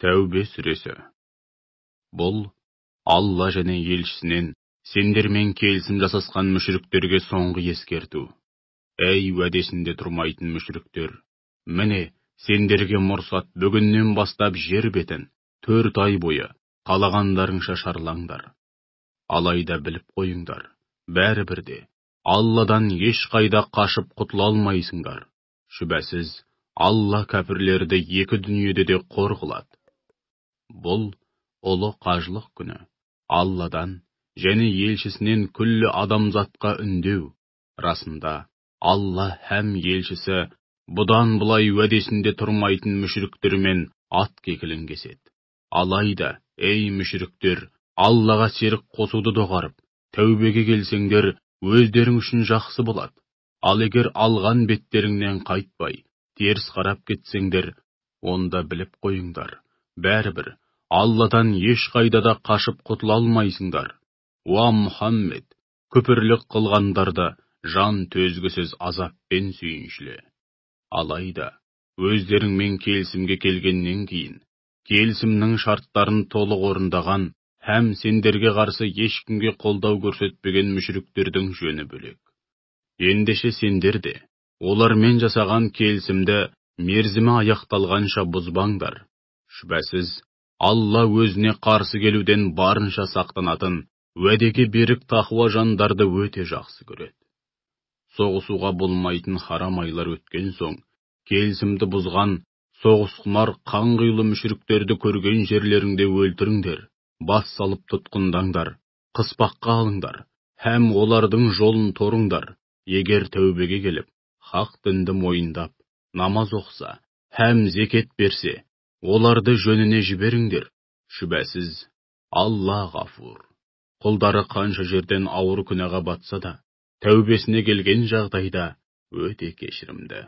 Тәубе сүресі. Бұл Алла және елшісінен сендермен келісім жасасқан мүшіріктерге соңғы ескерту. Әй уәдесінде тұрмайтын мүшіріктер, міне сендерге мұрсат бүгіннен бастап жер бетін 4 ай бойы қалағандарыңша шарлаңдар. Алайда біліп қойыңдар, бәрібірде Алладан ешқайда қашып құтыла алмайсыңдар. Шүбәсіз, Алла кәпірлерді 2 дүниеде де қор қылады. Бұл ұлы қажылық күні Алладан және елшісінен күллі адамзатқа үндеу. Расында Алла һәм елшісі бұдан бұлай уәдесінде тұрмайтын мүшіріктермен ат кекілін кеседі. Алайда, ей мүшіріктер, Аллаға серік қосуды доғарып, тәубеге келсеңдер, өздерің үшін жақсы болады. Ал егер алған беттеріңнен қайтпай, теріс қарап кетсеңдер, онда біліп қойыңдар, бәрібір Алладан ешқайда да қашып құтыла алмайсыңдар. Уа Мұхаммед, күпірлік қылғандарды жан төзгісіз азаппен сүйіншіле. Алайда, өздеріңмен келісімге келгеннен кейін, келісімнің шарттарын толық орындаған һәм сендерге қарсы ешкімге қолдау көрсетпеген мүшіріктердің жөні бөлек. Ендеше сендер де, олармен жасаған келісімді мерзімі аяқталғанша бұзбаңдар. Шүбәсіз, Алла өзіне қарсы келуден барынша сақтанатын, уәдеге берік тақуа жандарды өте жақсы көреді. Соғысуға болмайтын харам айлар өткен соң, келісімді бұзған, соғысқұмар қанқұйлы мүшіріктерді көрген жерлеріңде өлтіріңдер, бас салып тұтқындаңдар, қыспаққа алыңдар, һәм олардың жолын торыңдар. Егер тәубеге келіп, хақ дінді мойындап, намаз оқса, һәм зекет берсе, оларды жөніне жіберіңдер. Шүбәсіз, Алла ғафур. Құлдары қанша жерден ауыр күнәға батса да, тәубесіне келген жағдайда өте кешірімді.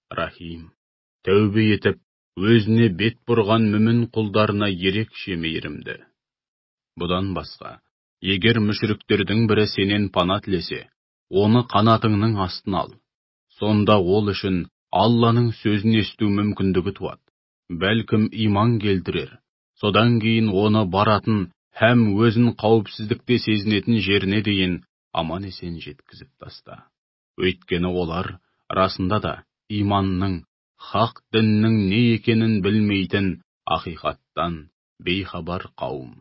Рахим, тәубе етіп, өзіне бет бұрған мүмін құлдарына ерекше мейірімді. Бұдан басқа, егер мүшіріктердің бірі сенен пана тілесе, оны қанатыңның астына ал. Сонда ол үшін Алланың сөзін есту мүмкіндігі туады. Бәлкім иман келтірер, содан кейін оны баратын һәм өзін қауіпсіздікте сезінетін жеріне дейін аман-есен жеткізіп таста. Өйткені олар расында да иманның, хақ діннің не екенін білмейтін ақиқаттан бейхабар қауым.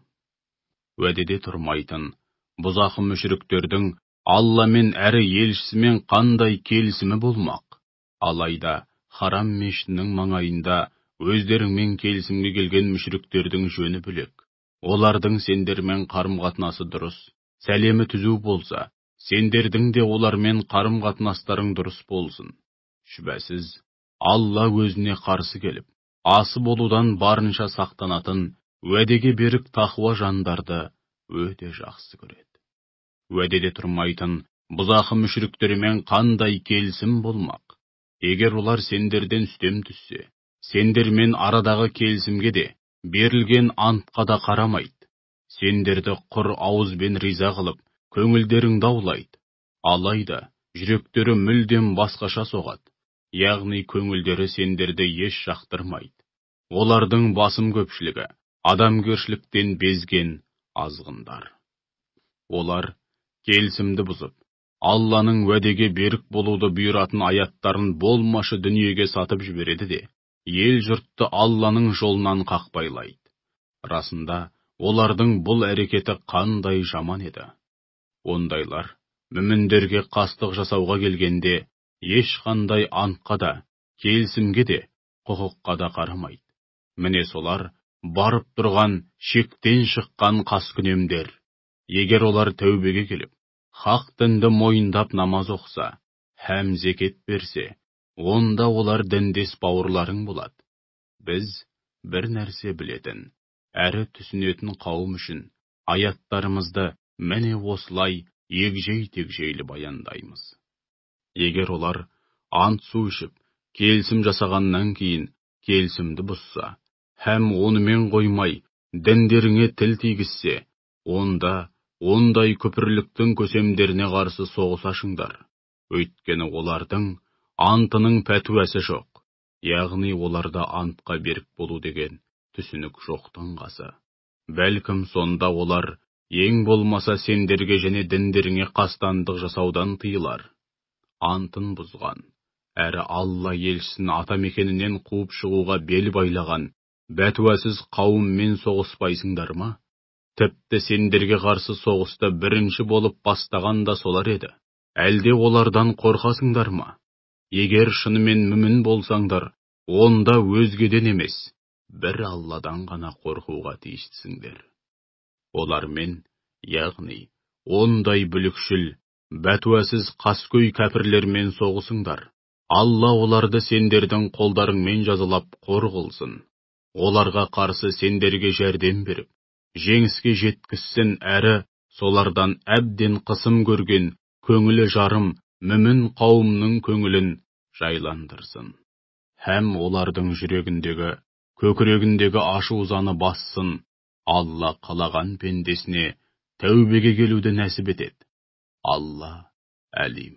Уәдеде тұрмайтын, бұзақы мүшіріктердің Алламен әрі елшісімен қандай келісімі болмақ? Алайда харам мешітінің маңайында өздеріңмен келісімге келген мүшіріктердің жөні бөлек. Олардың сендермен қарым-қатынасы дұрыс, сәлемі түзу болса, сендердің де олармен қарым-қатынастарың дұрыс болсын. Шүбәсіз, Алла өзіне қарсы келіп, асы болудан барынша сақтанатын, уәдеге берік тақуа жандарды өте жақсы көреді. Уәдеде тұрмайтын, бұзақы мүшіріктермен қандай келісім болмақ? Егер олар сендерден үстем түссе, сендермен арадағы келісімге де, берілген антқа да қарамайды. Сендерді құр ауызбен риза қылып, көңілдеріңді аулайды. Алайда, жүректері мүлдем басқаша соғады. Яғни көңілдері сендерді еш жақтырмайды. Олардың басым көпшілігі адамгершіліктен безген азғындар. Олар келісімді бұзып, Алланың уәдеге берік болуды бұйыратын аяттарын болмашы дүниеге сатып жібереді де, ел жұртты Алланың жолынан қақпайлайды. Расында, олардың бұл әрекеті қандай жаман еді. Ондайлар, мүміндерге қастық жасауға келгенде, ешқандай антқа да, келісімге де, құқыққа да қарамайды. Міне солар, барып тұрған, шектен шыққан қаскүнемдер. Егер олар тәубеге келіп, хақ дінді мойындап намаз оқса, һәм зекет берсе, онда олар діндес бауырларың болады. Біз бір нәрсе білетін, әрі түсінетін қауым үшін аяттарымызды міне осылай егжей-тегжейлі баяндаймыз. Егер олар ант су ішіп, келісім жасағаннан кейін келісімді бұзса, һәм онымен қоймай, діндеріңе тіл тигізсе, онда ондай күпірліктің көсемдеріне қарсы соғыс ашыңдар. Өйткені олардың антының пәтуәсі жоқ. Яғни оларда антқа берік болу деген түсінік жоқтың қасы. Бәлкім сонда олар, ең болмаса сендерге және діндеріңе қастандық жасаудан тыйылар. Антын бұзған, әрі Алла елшісін атамекенінен қуып шығуға бел байлаған, бәтуасыз қауыммен соғыспайсыңдар ма? Тіпті сендерге қарсы соғысты бірінші болып бастаған да солар еді. Әлде олардан қорқасыңдар ма? Егер шынымен мүмін болсаңдар, онда өзгеден емес, бір Алладан ғана қорқуға тиістісіңдер. Олармен, яғни, ондай бүлікшіл, бәтуасыз қаскөй кәпірлермен соғысыңдар. Алла оларды сендердің қолдарыңмен жазалап қор қылсын. Оларға қарсы сендерге жәрдем беріп, жеңіске жеткізсін, әрі солардан әбден қысым көрген, көңілі жарым, мүмін қауымның көңілін жайландырсын. Һәм олардың жүрегіндегі, көкірегіндегі ашу-ызаны бассын. Алла қалаған пендесіне тәубеге келуді нәсіп етеді. Алла әлим,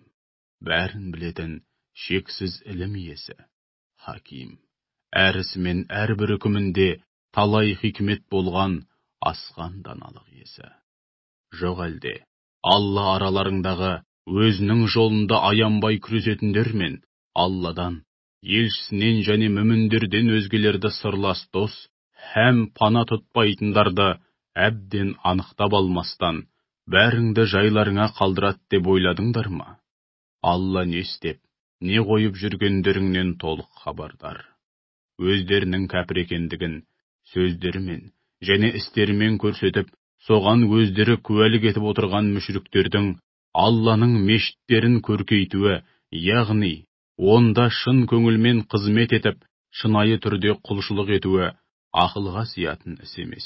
бәрін білетін, шексіз ілім иесі, хаким, әрісімен әрбір үкімінде талай хикмет болған, асқан даналық иесі. Жоқ әлде, Алла араларыңдағы өзінің жолында аянбай күресетіндер мен Алладан, елшісінен және мүміндерден өзгелерді сырлас дос, һәм пана тұтпайтындарды әбден анықтап алмастан, бәріңді жайларыңа қалдырат деп ойладыңдар ма? Алла не істеп, не қойып жүргендеріңнен толық хабардар. Өздерінің кәпір екендігін сөздерімен және істерімен көрсетіп, соған өздері куәлік етіп отырған мүшриктердің Алланың мешіттерін көркейтуі, яғни, онда шын көңілмен қызмет етіп, шынайы түрде құлшылық етуі ақылға сиятын іс емес.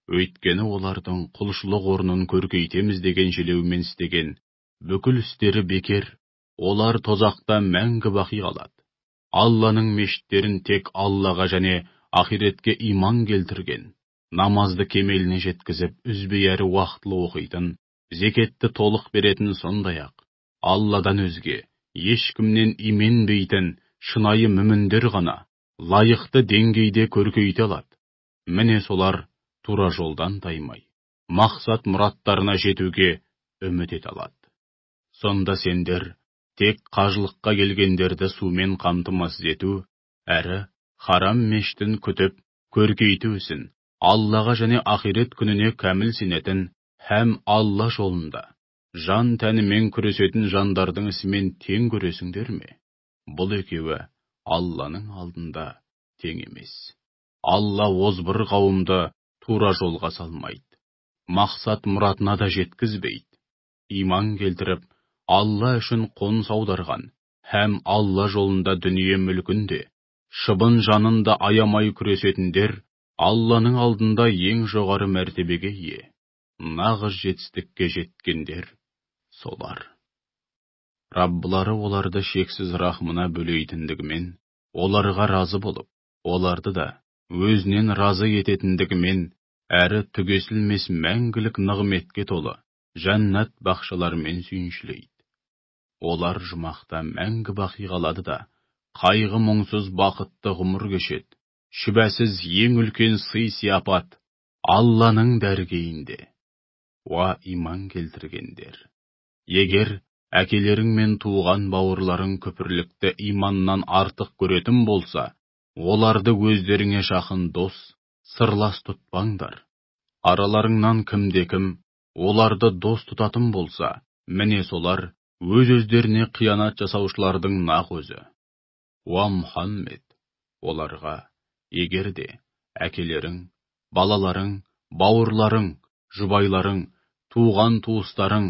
Өйткені олардың құлшылық орнын көркейтеміз деген желеумен істеген бүкіл істері бекер, олар тозақта мәңгі бақи қалады. Алланың мешіттерін тек Аллаға және ақиретке иман келтірген, намазды кемеліне жеткізіп, үзбей әрі уақытлы оқитын, зекетті толық беретін, сондай-ақ Алладан өзге ешкімнен именбейтін шынайы мүміндер ғана лайықты деңгейде көркейте алады. Міне солар тура жолдан таймай, мақсат мұраттарына жетуге үміт ете алады. Сонда сендер тек қажылыққа келгендерді сумен қамтамасыз ету, әрі харам мешітін күтіп, көркейту ісін Аллаға және ақирет күніне кәміл сенетін һәм Алла жолында жан тәнімен күресетін жандардың ісімен тең көресіңдер ме? Бұл екеуі Алланың алдында тең емес. Алла озбыр қауымды тура жолға салмайды, мақсат мұратына да жеткізбейді. Иман келтіріп, Алла үшін қоныс аударған һәм Алла жолында дүние мүлкінде, шыбын жанында аямай күресетіндер Алланың алдында ең жоғары мәртебеге ие. Нағыз жетістікке жеткендер солар. Раббылары оларды шексіз рахмына бөлейтіндігімен, оларға разы болып, оларды да өзінен разы ететіндігімен, әрі түгесілмес мәңгілік нығметке толы жәннат бақшаларымен сүйіншілейді. Олар жұмақта мәңгі бақи қалады да, қайғы мұңсыз бақытты ғұмыр кешеді. Шүбәсіз ең үлкен сый сияпат Алланың дәргейінде. Уа иман келтіргендер! Егер әкелерің мен туған бауырларың күпірлікті иманнан артық көретін болса, оларды өздеріңе жақын дос, сырлас тұтпаңдар. Араларыңнан кімде-кім оларды дос тұтатын болса, міне солар өз-өздеріне қиянат жасаушылардың нақ өзі. Уа Мұхаммед, оларға, егер де әкелерің, балаларың, бауырларың, жұбайларың, туған туыстарың,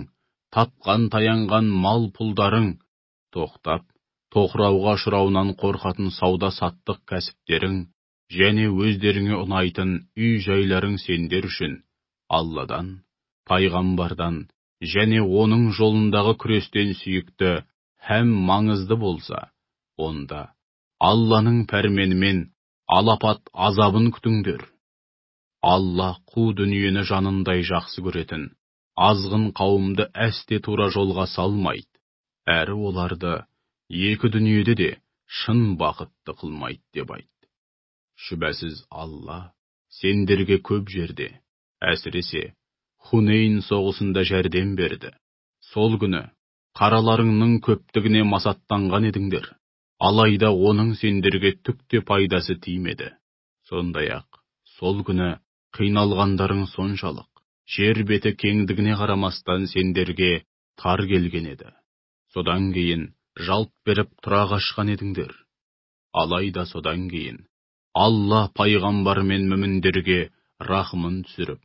тапқан таянған мал пұлдарың, тоқтап, тоқырауға ұшырауынан қорқатын сауда-саттық кәсіптерің, және өздеріңе ұнайтын үй жайларың сендер үшін Алладан, пайғамбардан және оның жолындағы күрестен сүйікті һәм маңызды болса, онда Алланың пәрменімен алапат азабын күтіңдер. Алла қу дүниені жанындай жақсы көретін, азғын қауымды әсте тура жолға салмайды, әрі оларды екі дүниеде де шын бақытты қылмайды деп айтты. Шүбәсіз Алла сендерге көп жерде, әсіресе Хунейн соғысында жәрдем берді. Сол күні қараларыңның көптігіне масаттанған едіңдер, алайда оның сендерге түк те пайдасы тимеді. Сондай-ақ, сол күні қиналғандарың соншалық, жер беті кеңдігіне қарамастан сендерге тар келген еді. Содан кейін жалт беріп тұра қашқан едіңдер. Алайда содан кейін Алла пайғамбар мен мүміндерге рахымын түсіріп,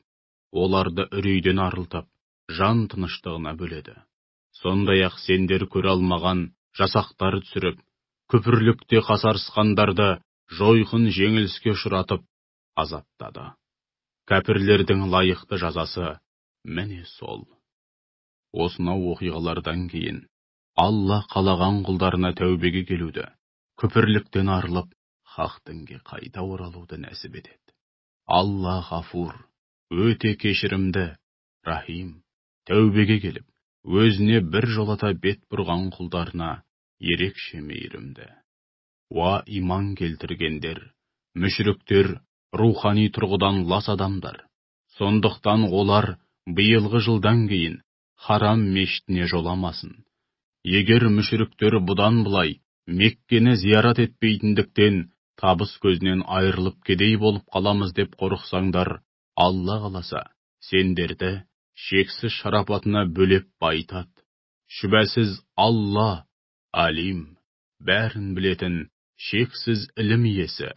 оларды үрейден арылтып, жан тыныштығына бөледі. Сондай-ақ сендер көре алмаған жасақтар түсіріп, күпірлікте қасарысқандарды жойқын жеңіліске ұшыратып азаптады. Кәпірлердің лайықты жазасы міне сол. Осынау оқиғалардан кейін Алла қалаған құлдарына тәубеге келуді, күпірліктен арылып, хақ дінге қайта оралуды нәсіп етеді. Алла ғафур, өте кешірімді, рахим, тәубеге келіп, өзіне бір жолата бет бұрған құлдарына ерекше мейірімді. Уа иман келтіргендер, мүшіріктер, рухани тұрғыдан лас адамдар. Сондықтан олар биылғы жылдан кейін харам мешітіне жоламасын. Егер мүшіріктер бұдан бұлай Меккені зиярат етпейтіндіктен табыс көзінен айырылып кедей болып қаламыз деп қорықсаңдар, Алла қаласа, сендерді шексіз шарапатына бөлеп байтады. Шүбәсіз Алла, алим, бәрін білетін, шексіз ілім иесі,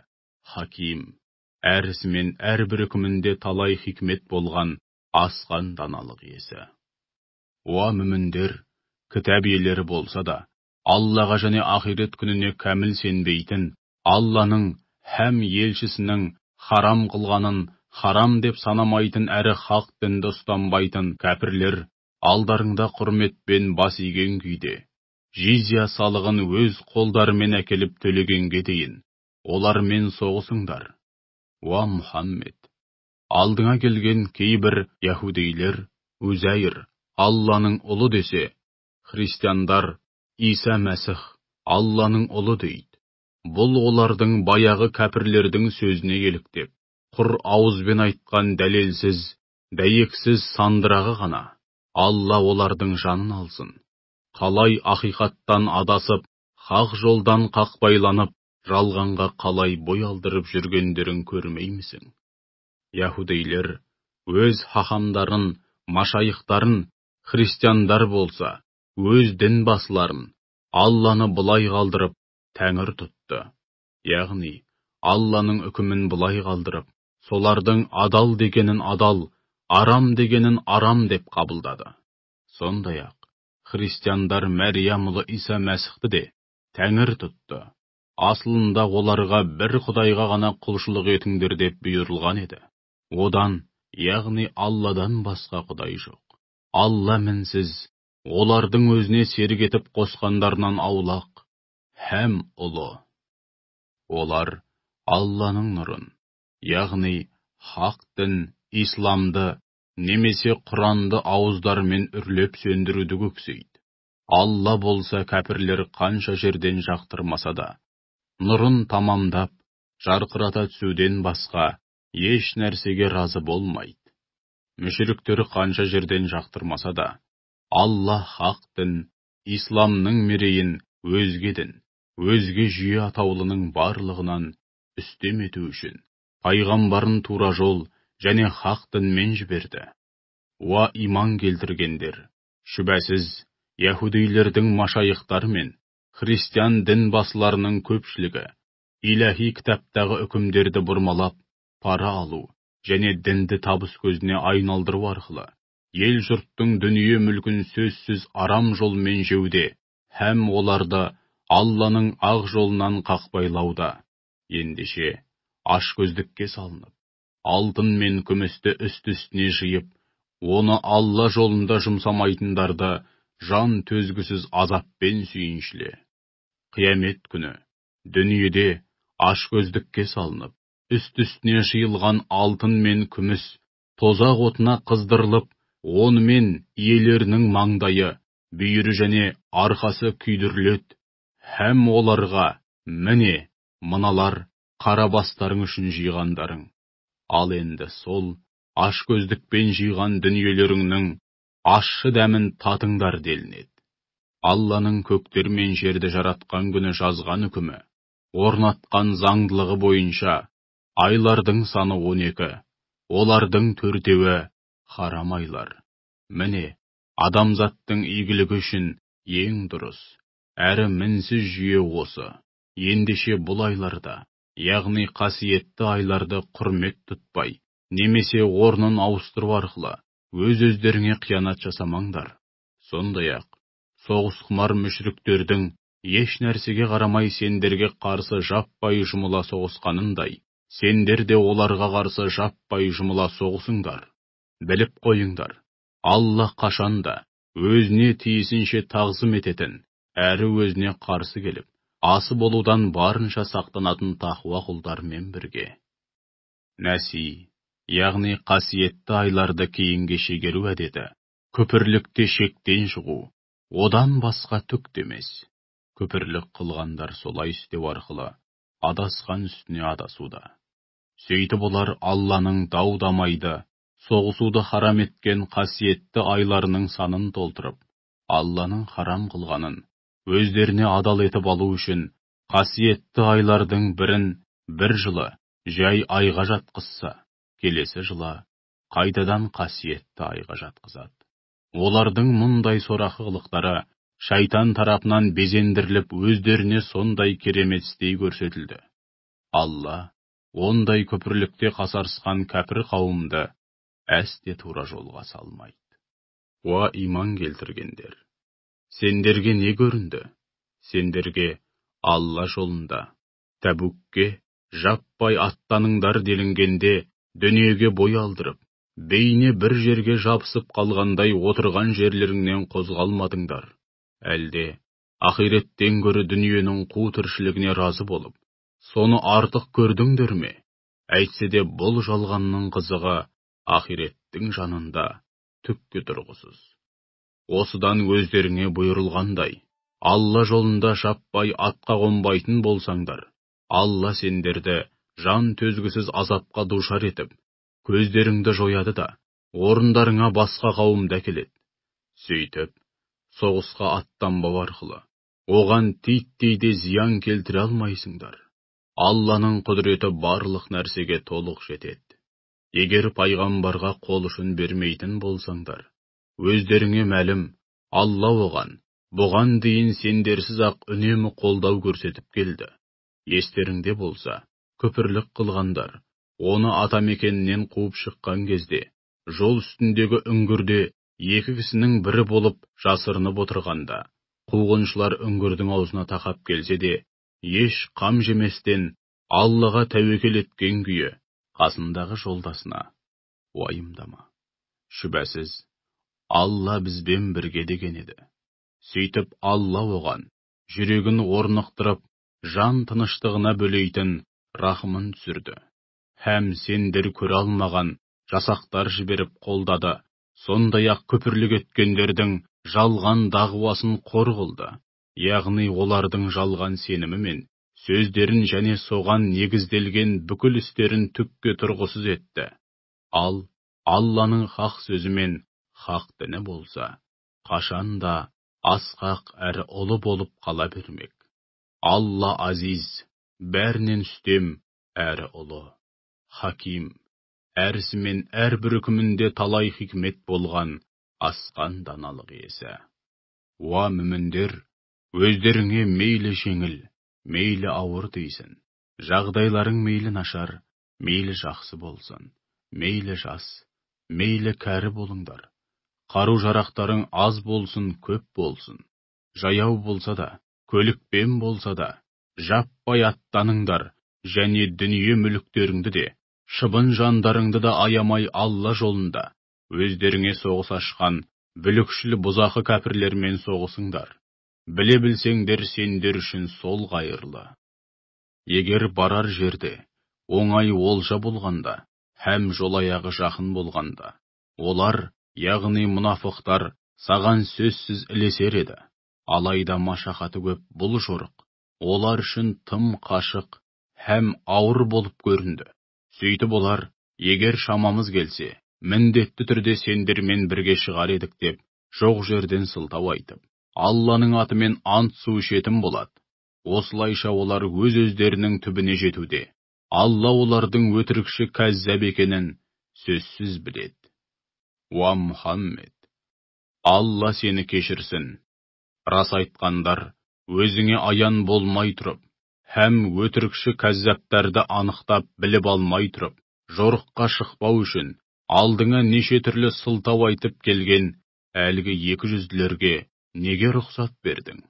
хаким, әрісімен әрбір үкімінде талай хикмет болған асқан даналық иесі. Уа мүміндер, кітап иелері болса да, Аллаға және ақирет күніне кәміл сенбейтін, Алланың һәм елшісінің харам қылғанын харам деп санамайтын әрі хақ дінді ұстанбайтын кәпірлер алдарыңда құрметпен бас иген күйде, жизия салығын өз қолдарымен әкеліп төлегенге дейін, олармен соғысыңдар. Уа Мұхаммед, алдыңа келген кейбір яһудейлер Үзәйр Алланың ұлы десе, христиандар Иса Мәсіх Алланың ұлы дейді. Бұл олардың баяғы кәпірлердің сөзіне еліктеп, құр ауызбен айтқан дәлелсіз, дәйексіз сандырағы ғана. Алла олардың жанын алсын. Қалай ақиқаттан адасып, хақ жолдан қақпайланып, жалғанға қалай бой алдырып жүргендерін көрмеймісің? Яһудейлер өз хахамдарын, машайықтарын, христиандар болса, өз дін басыларын, Алланы бұлай қалдырып, тәңір тұтты. Яғни, Алланың үкімін бұлай қалдырып, солардың адал дегенін адал, арам дегенін арам деп қабылдады. Сондай-ақ, христиандар Мәриям ұлы Иса Мәсіхті де тәңір тұтты. Асылында оларға бір құдайға ғана құлшылық етіңдер деп бұйырылған еді. Одан, яғни Алладан басқа құдай жоқ. Алла мінсіз, олардың өзіне серік етіп қосқандарынан аулақ, һәм ұлы. Олар Алланың нұрын, яғни хақ дін, исламды, немесе Құранды ауыздармен үрлеп сөндіруді көксейді. Алла болса кәпірлер қанша жерден жақтырмаса да, нұрын тамамдап, жарқырата түсуден басқа еш нәрсеге разы болмайды. Мүшіріктер қанша жерден жақтырмаса да, Алла хақ дін, исламның мерейін өзге дін, өзге жүйе атаулының барлығынан үстем ету үшін пайғамбарын тура жол және хақ дінмен жіберді. Уа иман келтіргендер, шүбәсіз, яһудейлердің машайықтары мен христиан дін басыларының көпшілігі иләһи кітаптағы үкімдерді бұрмалап, пара алу және дінді табыс көзіне айналдыру арқылы ел жұрттың дүние мүлкін сөзсіз арам жолмен жеуде, һәм оларды Алланың ақ жолынан қақпайлауда. Ендеше ашкөздікке салынып, алтын мен күмісті үсті-үстіне жиып, оны Алла жолында жұмсамайтындарды жан төзгісіз азаппен сүйіншіле. Қиямет күні дүниеде ашкөздікке салынып, үсті-үстіне жиылған алтын мен күміс тозақ отына қыздырылып, онымен иелерінің маңдайы, бүйірі және арқасы күйдіріледі, һәм оларға, міне, мыналар қара бастарың үшін жиғандарың. Ал енді сол, аш көздікпен жиған дүниелеріңнің ащы дәмін татыңдар делінеді. Алланың көктер мен жерді жаратқан күні жазған үкімі, орнатқан заңдылығы бойынша, айлардың саны 12, олардың 4-еуі харам айлар. Міне, адамзаттың игілігі үшін ең дұрыс, әрі мінсіз жүйе осы. Ендеше бұл айларда, яғни қасиетті айларды құрмет тұтпай, немесе орнын ауыстыру арқылы, өз-өздеріңе қиянат жасамаңдар. Сондай-ақ, соғысқұмар мүшриктердің еш нәрсеге қарамай сендерге қарсы жаппай жұмыла соғысқанындай, сендер де оларға қарсы жаппай жұмыла соғысыңдар. Біліп қойыңдар, Алла қашанда өзіне тиісінше тағзым ететін, әрі өзіне қарсы келіп, асы болудан барынша сақтанатын тақуа құлдармен бірге. Нәси, яғни қасиетті айларды кейінге шегеру әдеті, күпірлікте шектен шығу, одан басқа түк демес. Күпірлік қылғандар солай істеу арқылы адасқан үстіне адасуда. Сөйтіп олар Алланың дау-дамайды, соғысуды харам еткен қасиетті айларының санын толтырып, Алланың харам қылғанын өздеріне адал етіп алу үшін қасиетті айлардың бірін бір жылы жай айға жатқызса, келесі жылы қайтадан қасиетті айға жатқызады. Олардың мұндай сорақы қылықтары шайтан тарапынан безендіріліп өздеріне сондай керемет істей көрсетілді. Алла ондай күпірлікте қасарысқан кәпір қауымды әсте тура жолға салмайды. Уа иман келтіргендер! Сендерге не көрінді? Сендерге Алла жолында, Тәбукке жаппай аттаныңдар делінгенде, дүниеге бой алдырып, бейне бір жерге жабысып қалғандай отырған жерлеріңнен қозғалмадыңдар. Әлде, ақиреттен гөрі дүниенің қу тіршілігіне разы болып, соны артық көрдіңдер ме? Әйтсе де бұл жалғанның қызығы ақиреттің жанында түкке тұрғысыз. Осыдан өздеріңе бұйырылғандай, Алла жолында жаппай атқа қонбайтын болсаңдар, Алла сендерді жан төзгісіз азапқа душар етіп, көздеріңді жояды да, орындарыңа басқа қауымды әкеледі. Сөйтіп, соғысқа аттанбау арқылы, оған титтей де зиян келтіре алмайсыңдар. Алланың құдіреті барлық нәрсеге толық жетеді. Егер пайғамбарға қол ұшын бермейтін болсаңдар, өздеріңе мәлім, Алла оған, бұған дейін сендерсіз-ақ үнемі қолдау көрсетіп келді. Естеріңде болса, күпірлік қылғандар, оны атамекенінен қуып шыққан кезде, жол үстіндегі үңгірде екі кісінің бірі болып жасырынып отырғанда, қуғыншылар үңгірдің аузына тақап келсе де, еш қам жеместен Аллаға тәуекел еткен күйі, қасындағы жолдасына: уайымдама, шүбәсіз, Алла бізбен бірге деген еді. Сөйтіп Алла оған жүрегін орнықтырып, жан тыныштығына бөлейтін рахымын түсірді. Һәм сендер көре алмаған жасақтар жіберіп қолдады, сондай-ақ күпірлік еткендердің жалған дағуасын қор қылды, яғни олардың жалған сенімі мен сөздерін және соған негізделген бүкіл істерін түкке тұрғысыз етті. Ал Алланың хақ сөзі мен хақ діні болса, қашанда асқақ әрі ұлы болып қала бермек. Алла азиз, бәрінен үстем әрі ұлы, хаким, әрісімен әрбір үкімінде талай хикмет болған асқан даналық иесі. Уа мүміндер, өздеріңе мейлі жеңіл, мейлі ауыр дейсін, жағдайларың мейлі нашар, мейлі жақсы болсын, мейлі жас, мейлі кәрі болыңдар. Қару-жарақтарың аз болсын, көп болсын, жаяу болса да, көлікпен болса да, жаппай аттаныңдар, және дүние мүліктеріңді де, шыбын жандарыңды да аямай Алла жолында, өздеріңе соғыс ашқан, бүлікшіл бұзақы кәпірлермен соғысыңдар. Біле білсеңдер сендер үшін сол қайырлы. Егер барар жерде, оңай олжа болғанда, һәм жол аяғы жақын болғанда, олар, яғни мұнафықтар, саған сөзсіз ілесер еді. Алайда машақаты көп бұл жорық, олар үшін тым қашық һәм ауыр болып көрінді. Сөйтіп олар, егер шамамыз келсе, міндетті түрде сендермен бірге шығар едік деп, жоқ жерден сылтау айтып, Алланың атымен ант су ішетін болады. Осылайша олар өз-өздерінің түбіне жетуде. Алла олардың өтірікші кәззәб екенін сөзсіз біледі. Уа Мұхаммед, Алла сені кешірсін. Рас айтқандар өзіңе аян болмай тұрып, һәм өтірікші кәззәптарды анықтап біліп алмай тұрып, жорыққа шықпау үшін алдыңа неше түрлі сылтау айтып келген әлгі 200-лерге неге рұқсат бердің?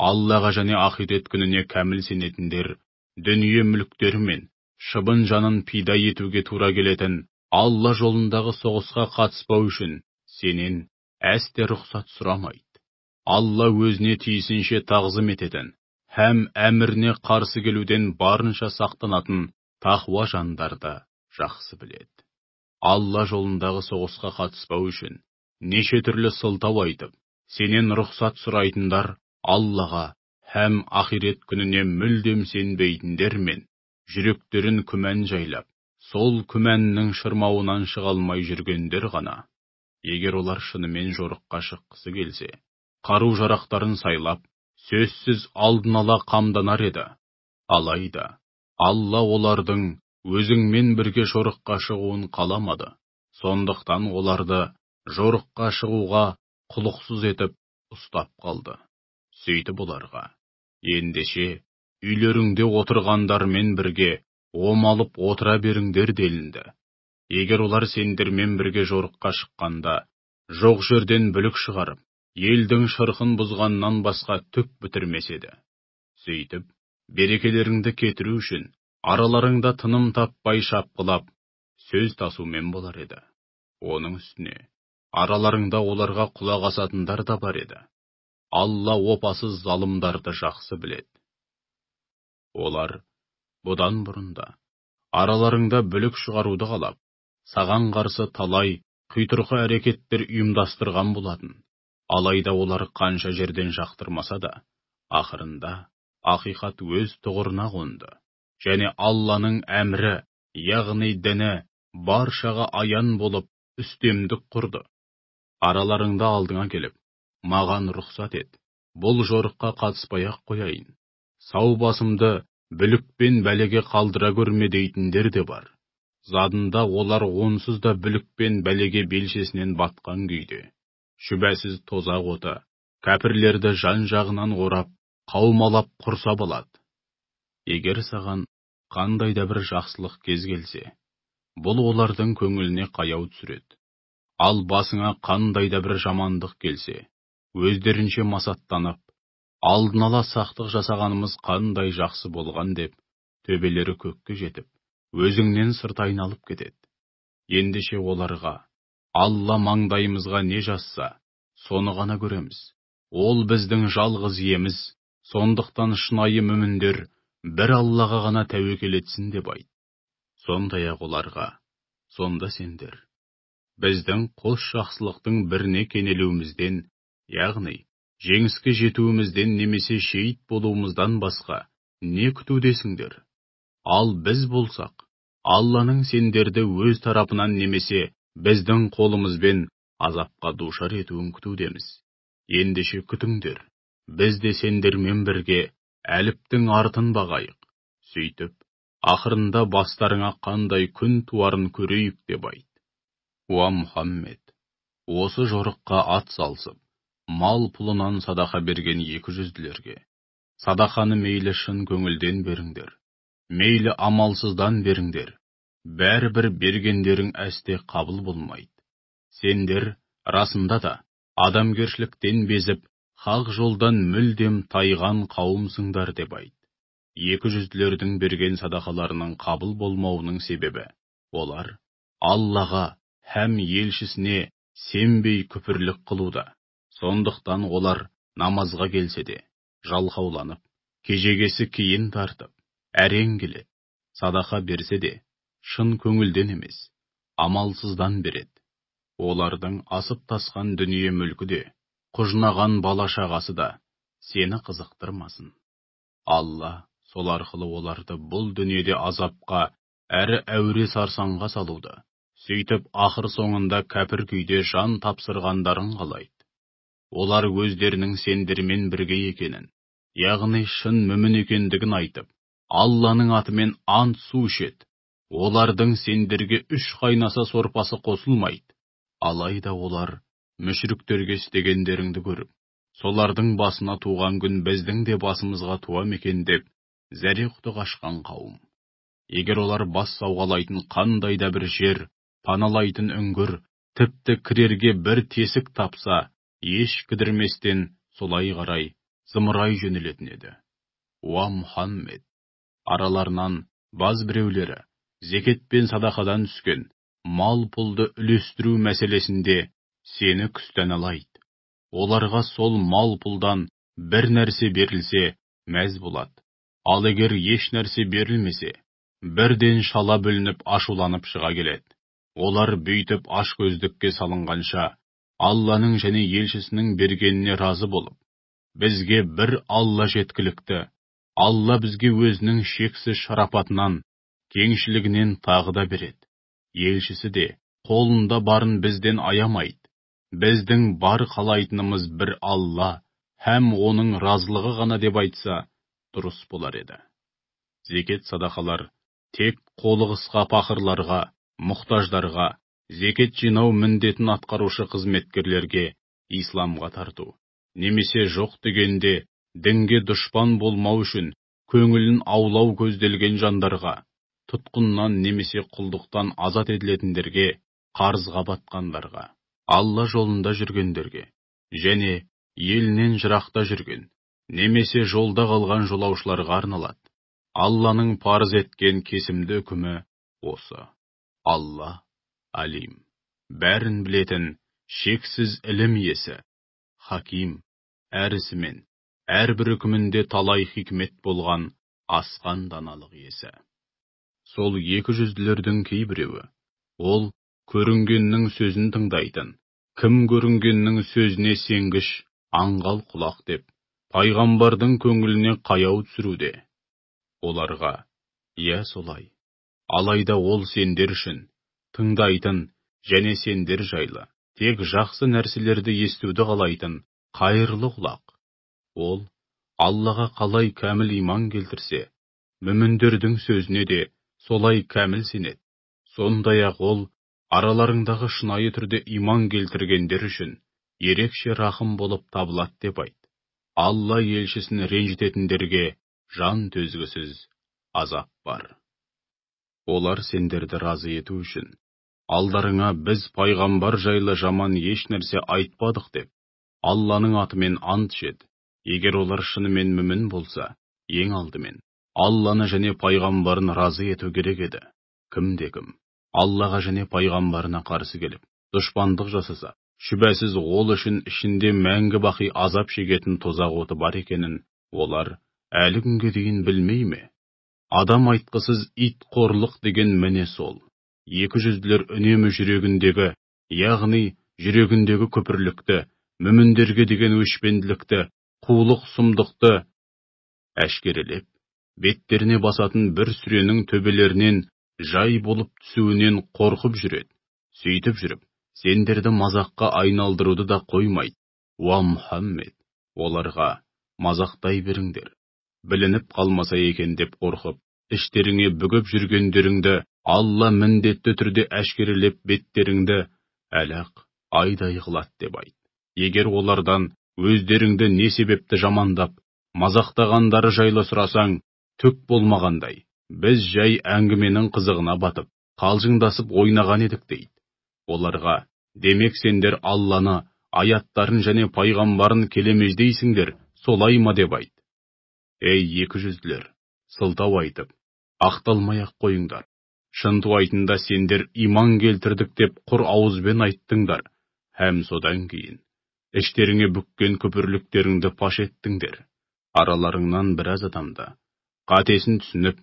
Аллаға және ақирет күніне кәміл сенетіндер, дүние мүліктері мен шыбын жанын пида етуге тура келетін Алла жолындағы соғысқа қатыспау үшін сенен әсте рұқсат сұрамайды. Алла өзіне тиісінше тағзым ететін, һәм әміріне қарсы келуден барынша сақтанатын тақуа жандарды жақсы біледі. Алла жолындағы соғысқа қатыспау үшін неше түрлі сылтау айтып, сенен рұқсат сұрайтындар Аллаға һәм ақирет күніне мүлдем сенбейтіндер мен жүректерін күмән жайлап, сол күмәннің шырмауынан шыға алмай жүргендер ғана. Егер олар шынымен жорыққа шыққысы келсе, қару-жарақтарын сайлап, сөзсіз алдын ала қамданар еді. Алайда, Алла олардың өзіңмен бірге жорыққа шығуын қаламады. Сондықтан оларды жорыққа шығуға құлықсыз етіп ұстап қалды. Сөйтіп оларға, ендеше үйлеріңде отырғандармен бірге омалып отыра беріңдер делінді. Егер олар сендермен бірге жорыққа шыққанда, жоқ жерден бүлік шығарып, елдің шырқын бұзғаннан басқа түк бітірмес еді. Сөйтіп, берекелеріңді кетіру үшін, араларыңда тыным таппай шапқылап, сөз тасумен болар еді. Оның үстіне, араларыңда оларға құлақ асатындар да бар еді. Алла опасыз залымдарды жақсы біледі. Олар, бұдан бұрында, араларыңда бүлік шығаруды қалап, саған қарсы талай құйтырқы әрекеттер ұйымдастырған болатын. Алайда олар қанша жерден жақтырмаса да, ақырында ақиқат өз тұғырына қонды. Және Алланың әмірі, яғни діні, баршаға аян болып үстемдік құрды. Араларыңда алдыңа келіп, маған рұқсат ет, бұл жорыққа қатыспай-ақ қояйын. Сау басымды бүлік пен бәлеге қалдыра көрме дейтіндер де бар. Задында олар онсыз да бүлік пен бәлеге белшесінен батқан күйде. Шүбәсіз тозақ оты, кәпірлерді жан-жағынан орап, қаумалап құрса болады. Егер саған қандай да бір жақсылық кез келсе, бұл олардың көңіліне қаяу түсіреді. Ал басыңа қандай да бір жамандық келсе, өздерінше масаттанып, алдын ала сақтық жасағанымыз қандай жақсы болған деп, төбелері көкке жетіп, өзіңнен сырт айналып кетеді. Ендеше оларға, Алла маңдайымызға не жазса, соны ғана көреміз. Ол біздің жалғыз иеміз, сондықтан шынайы мүміндер бір Аллаға ғана тәуекел етсін деп айт. Сондай-ақ оларға, сонда сендер, біздің қос жақсылықтың біріне кенелуімізден, яғни жеңіске жетуімізден немесе шейіт болуымыздан басқа не күтудесіңдер? Ал біз болсақ, Алланың сендерді өз тарапынан немесе біздің қолымызбен азапқа душар етуін күтудеміз. Ендеше күтіңдер, біз де сендермен бірге әліптің артын бағайық. Сөйтіп, ақырында бастарыңа қандай күн туарын көрейік деп айт. Уа Мұхаммед, осы жорыққа ат салсып, мал пұлынан садақа берген 200-лерге, садақаны мейлі шын көңілден беріңдер, мейлі амалсыздан беріңдер, бәрібір бергендерің әсте қабыл болмайды. Сендер, расында да, адамгершіліктен безіп, хақ жолдан мүлдем тайған қауымсыңдар деп айт. 200-лердің берген садақаларының қабыл болмауының себебі, олар Аллаға һәм елшісіне сенбей күпірлік қылуда. Сондықтан олар намазға келсе де, жалқауланып, кежегесі кейін тартып, әрең келеді. Садақа берсе де, шын көңілден емес, амалсыздан береді. Олардың асып тасқан дүние мүлкі де, құжынаған бала шағасы да сені қызықтырмасын. Алла сол арқылы оларды бұл дүниеде азапқа әрі әуре сарсаңға салуды, сөйтіп ақыр соңында кәпір күйде жан тапсырғандарын қалайды. Олар өздерінің сендермен бірге екенін, яғни шын мүмін екендігін айтып, Алланың атымен ант су ішеді. Олардың сендерге 3 қайнаса сорпасы қосылмайды. Алайда олар мүшріктерге істегендеріңді көріп, солардың басына туған күн біздің де басымызға туа мекен деп, зәре-құты қашқан қауым. Егер олар бас сауғалайтын қандай да бір жер, паналайтын үңгір, тіпті кірерге бір тесік тапса, еш кідірместен солай қарай зымырай жөнелетін еді. Уа Мұхаммед, араларынан баз біреулері зекет пен садақадан түскен мал пұлды үлестіру мәселесінде сені күстен алайды. Оларға сол мал пұлдан бір нәрсе берілсе, мәз болады. Ал егер еш нәрсе берілмесе, бірден шала бүлініп ашуланып шыға келеді. Олар бүйтіп ашкөздікке салынғанша, Алланың және елшісінің бергеніне разы болып, бізге бір Алла жеткілікті, Алла бізге өзінің шексіз шарапатынан, кеңшілігінен тағы да береді. Елшісі де қолында барын бізден аямайды. Біздің бар қалайтынымыз бір Алла, һәм оның разылығы ғана деп айтса, дұрыс болар еді. Зекет садақалар тек қолы қысқа пақырларға, мұқтаждарға, зекет жинау міндетін атқарушы қызметкерлерге, исламға тарту, немесе жоқ дегенде дінге дұшпан болмау үшін көңілін аулау көзделген жандарға, тұтқыннан немесе құлдықтан азат етілетіндерге, қарызға батқандарға, Алла жолында жүргендерге, және елінен жырақта жүрген, немесе жолда қалған жолаушыларға арналады. Алланың парыз еткен кесімді үкімі осы. Алла алим, бәрін білетін, шексіз ілім иесі, хаким, әрісімен, әрбір үкімінде талай хикмет болған асқан даналық иесі. Сол 200-лердің кейбіреуі, ол көрінгеннің сөзін тыңдайтын, кім көрінгеннің сөзіне сенгіш, аңғал құлақ деп, пайғамбардың көңіліне қаяу түсіруде. Оларға, иә солай, алайда ол сендер үшін, тыңдайтын және сендер жайлы, тек жақсы нәрселерді естуді қалайтын қайырлы құлақ. Ол, Аллаға қалай кәміл иман келтірсе, мүміндердің сөзіне де солай кәміл сенеді. Сондай-ақ ол, араларыңдағы шынайы түрде иман келтіргендер үшін ерекше рахым болып табылады деп айт. Алла елшісін ренжітетіндерге жан төзгісіз азап бар. Олар сендерді разы ету үшін, алдарыңа біз пайғамбар жайлы жаман еш нәрсе айтпадық деп, Алланың атымен ант ішеді. Егер олар шынымен мүмін болса, ең алдымен Алланы және пайғамбарын разы ету керек еді. Кім-де-кім Аллаға және пайғамбарына қарсы келіп, дұшпандық жасаса, шүбәсіз ол үшін ішінде мәңгі бақи азап шегетін тозақ оты бар екенін олар әлі күнге дейін білмей ме? Адам айтқысыз ит қорлық деген міне сол. 200-лер үнемі жүрегіндегі, яғни жүрегіндегі көпірлікті, мүміндерге деген өшпенділікті, қулық сұмдықты әшкерелеп, беттеріне басатын бір сүренің төбелерінен жай болып түсуінен қорқып жүреді. Сөйтіп жүріп, сендерді мазаққа айналдыруды да қоймайды. Уа Мұхаммед, оларға мазақтай беріңдер. Білініп қалмаса екен деп қорқып, іштеріңе бүгіп жүргендеріңді Алла міндетті түрде әшкерелеп беттеріңді әлақ айдай қылады деп айт. Егер олардан өздеріңді не себепті жамандап, мазақтағандары жайлы сұрасаң, түк болмағандай, біз жай әңгіменің қызығына батып, қалжыңдасып ойнаған едік дейді. Оларға, демек сендер Алланы, аяттарын және пайғамбарын келемеждейсіңдер, солай ма деп айт. Ей 200-лер, сылтау айтып, ақталмай-ақ қойыңдар. Шынтуайтында сендер иман келтірдік деп құр ауызбен айттыңдар, һәм содан кейін іштеріңе бүккен көпірліктеріңді паш еттіңдер. Араларыңнан біраз адамда қатесін түсініп,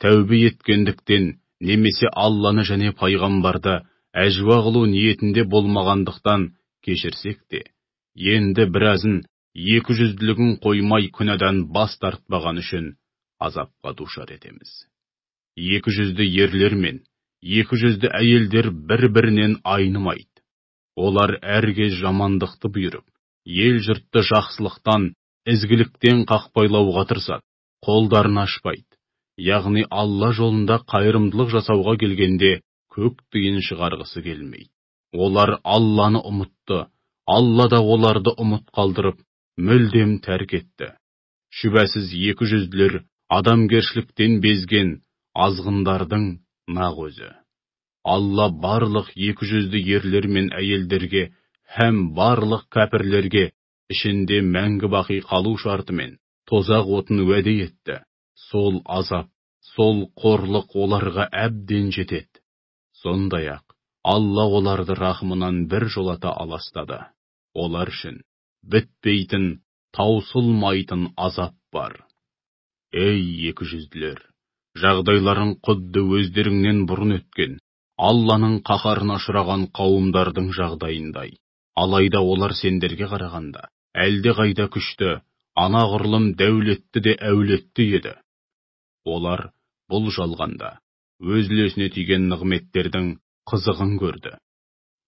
тәубе еткендіктен немесе Алланы және пайғамбарды әжуа қылу ниетінде болмағандықтан кешірсек те, енді біразын 200-лігін қоймай күнәдан бас тартпаған үшін азапқа душар етеміз. 200 ерлер мен 200 әйелдер бір-бірінен айнымайды. Олар әрге жамандықты бұйырып, ел жұртты жақсылықтан, ізгіліктен қақпайлауға тырысады, қолдарын ашпайды. Яғни Алла жолында қайырымдылық жасауға келгенде көк тиын шығарғысы келмейді. Олар Алланы ұмытты, Алла да оларды ұмыт қалдырып, мүлдем тәрк етті. Шүбәсіз 200-лер адамгершіліктен безген азғындардың нақ өзі. Алла барлық 200 ерлер мен әйелдерге һәм барлық кәпірлерге ішінде мәңгі бақи қалу шартымен тозақ отын уәде етті. Сол азап, сол қорлық оларға әбден жетеді. Сондай-ақ Алла оларды рахымынан бір жолата аластады. Олар үшін бітпейтін, таусылмайтын азап бар. Ей 200-лер, жағдайларың құдды өздеріңнен бұрын өткен, Алланың қаһарына ұшыраған қауымдардың жағдайындай. Алайда олар сендерге қарағанда әлде қайда күшті, анағұрлым дәулетті де әулетті еді. Олар бұл жалғанда өз үлесіне тиген нығметтердің қызығын көрді.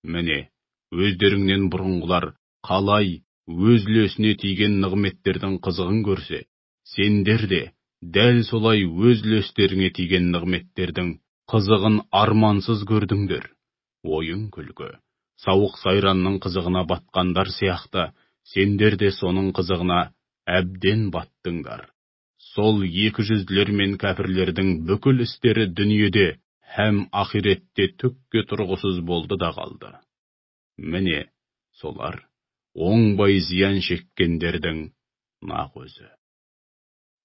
Міне, өздеріңнен бұрынғылар қалай өз үлесіне тиген нығметтердің қызығын көрсе, сендер де дәл солай өз үлестеріңе тиген нығметтердің қызығын армансыз көрдіңдер. Ойын күлкі, сауық сайранның қызығына батқандар сияқты, сендер де соның қызығына әбден баттыңдар. Сол 200-лер мен кәпірлердің бүкіл істері дүниеде һәм ақиретте түкке тұрғысыз болды да қалды. Міне, солар оңбай зиян шеккендердің нақ өзі.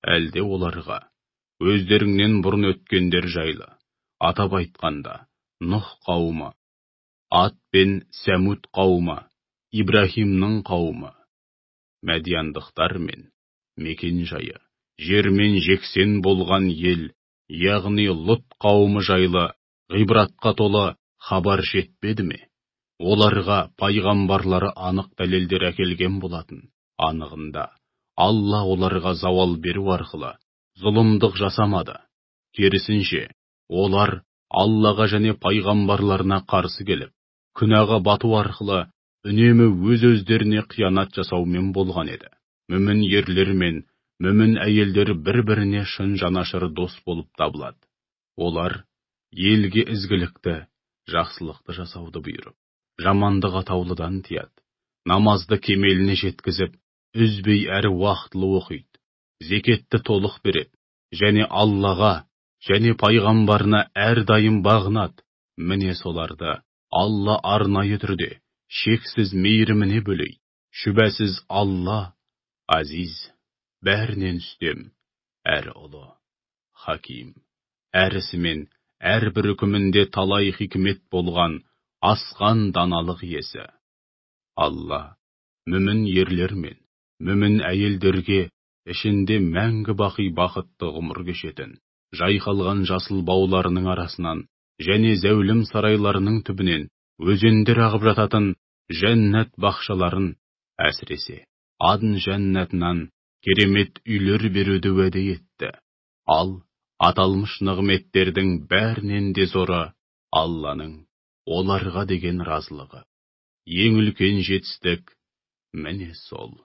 Әлде оларға өздеріңнен бұрын өткендер жайлы, атап айтқанда, Нұх қауымы, Ад пен Сәмуд қауымы, Ибрахимнің қауымы, Мәдияндықтар мен мекен жайы, жермен жексен болған ел, яғни Лұт қауымы жайлы ғибратқа толы хабар жетпеді ме? Оларға пайғамбарлары анық дәлелдер әкелген болатын. Анығында, Алла оларға зауал беру арқылы зұлымдық жасамады. Керісінше, олар Аллаға және пайғамбарларына қарсы келіп, күнәға бату арқылы үнемі өз-өздеріне қиянат жасаумен болған еді. Мүмін ерлер мен мүмін әйелдер бір-біріне шын жанашыр дос болып табылады. Олар елге ізгілікті, жақсылықты жасауды бұйырып, жамандық атаулыдан тияды. Намазды кемеліне жеткізіп, үзбей әрі уақытлы оқиды. Зекетті толық береді, және Аллаға, және пайғамбарына әрдайым бағынады. Міне соларды Алла арнайы түрде шексіз мейіріміне бөлейді. Шүбәсіз Алла азиз, бәрінен үстем, әрі ұлы, хаким, әрісімен әрбір үкімінде талай хикмет болған асқан даналық иесі. Алла мүмін ерлер мен мүмін әйелдерге ішінде мәңгі бақи бақытты ғұмыр кешетін, жайқалған жасыл бауларының арасынан және зәулім сарайларының түбінен өзендер ағып жататын жәннат бақшаларын, әсіресе Адн жәннатынан керемет үйлер беруді уәде етті. Ал аталмыш нығметтердің бәрінен де зоры Алланың оларға деген разылығы. Ең үлкен жетістік міне сол.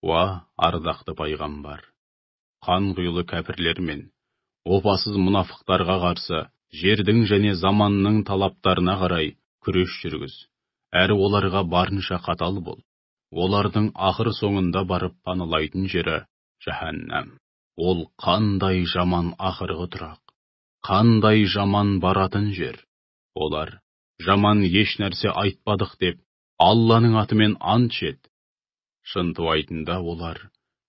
Уа, ардақты пайғамбар, қан құйылы кәпірлер мен опасыз мұнафықтарға қарсы жердің және заманның талаптарына қарай күрес жүргіз. Әрі оларға барынша қатал бол. Олардың ақыр соңында барып паналайтын жері жаһаннам. Ол қандай жаман ақырғы тұрақ, қандай жаман баратын жер. Олар жаман еш нәрсе айтпадық деп Алланың атымен ант ішеді. Шынтуайтында олар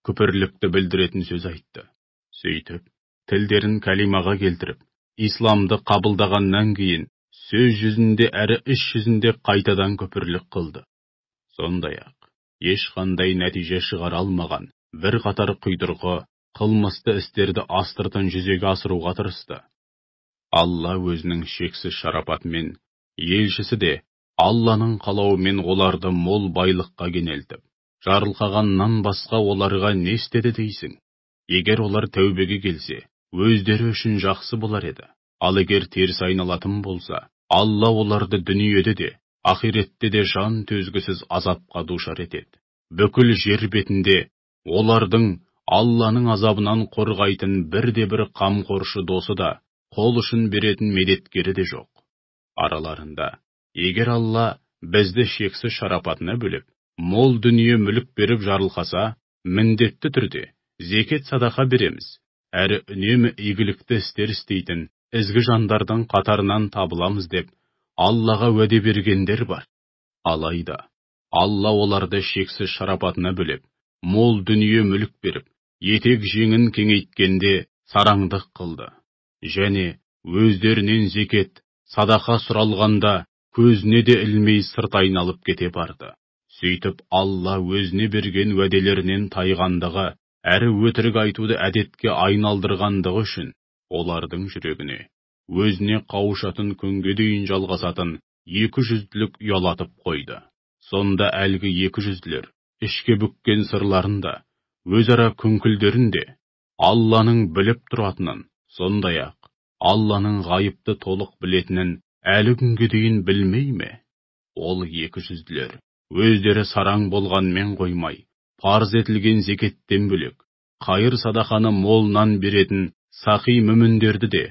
күпірлікті білдіретін сөз айтты. Сөйтіп, тілдерін кәлимаға келтіріп, исламды қабылдағаннан кейін сөз жүзінде әрі іс жүзінде қайтадан күпірлік қылды. Сондай-ақ, ешқандай нәтиже шығара алмаған бір қатар құйдырғы, қылмысты істерді астыртын жүзеге асыруға тырысты. Алла өзінің шексіз шарапатымен, елшісі де Алланың қалауымен оларды мол байлыққа кенелтіп, жарылқағаннан басқа оларға не істеді дейсің? Егер олар тәубеге келсе, өздері үшін жақсы болар еді. Ал егер теріс айналатын болса, Алла оларды дүниеде де, ақиретте де жан төзгісіз азапқа душар етеді. Бүкіл жер бетінде олардың Алланың азабынан қорғайтын бірде-бір қамқоршы досы да, қол ұшын беретін медеткері де жоқ. Араларында, егер Алла бізді шексіз шарапатына бөліп, мол дүние мүлік беріп жарылқаса, міндетті түрде зекет садақа береміз, әрі үнемі игілікті істер істейтін ізгі жандардың қатарынан табыламыз деп Аллаға уәде бергендер бар. Алайда, Алла оларды шексіз шарапатына бөлеп, мол дүние мүлік беріп, етек жеңін кеңейткенде сараңдық қылды. Және өздерінен зекет, садақа сұралғанда көзіне де ілмей сырт айналып кете барды. Сөйтіп Алла өзіне берген уәделерінен тайғандығы, әрі өтірік айтуды әдетке айналдырғандығы үшін олардың жүрегіне, өзіне қауышатын күнге дейін жалғасатын 200-лік ұялатып қойды. Сонда әлгі 200-лер ішке бүккен сырларында, өзара күңкілдерінде Алланың біліп тұратынын, сондай-ақ Алланың ғайыпты толық білетінін әлі күнге дейін білмей ме? Ол 200-лер өздері сараң болғанмен қоймай, парыз етілген зекеттен бөлек, қайыр садақаны молынан беретін сақи мүміндерді де,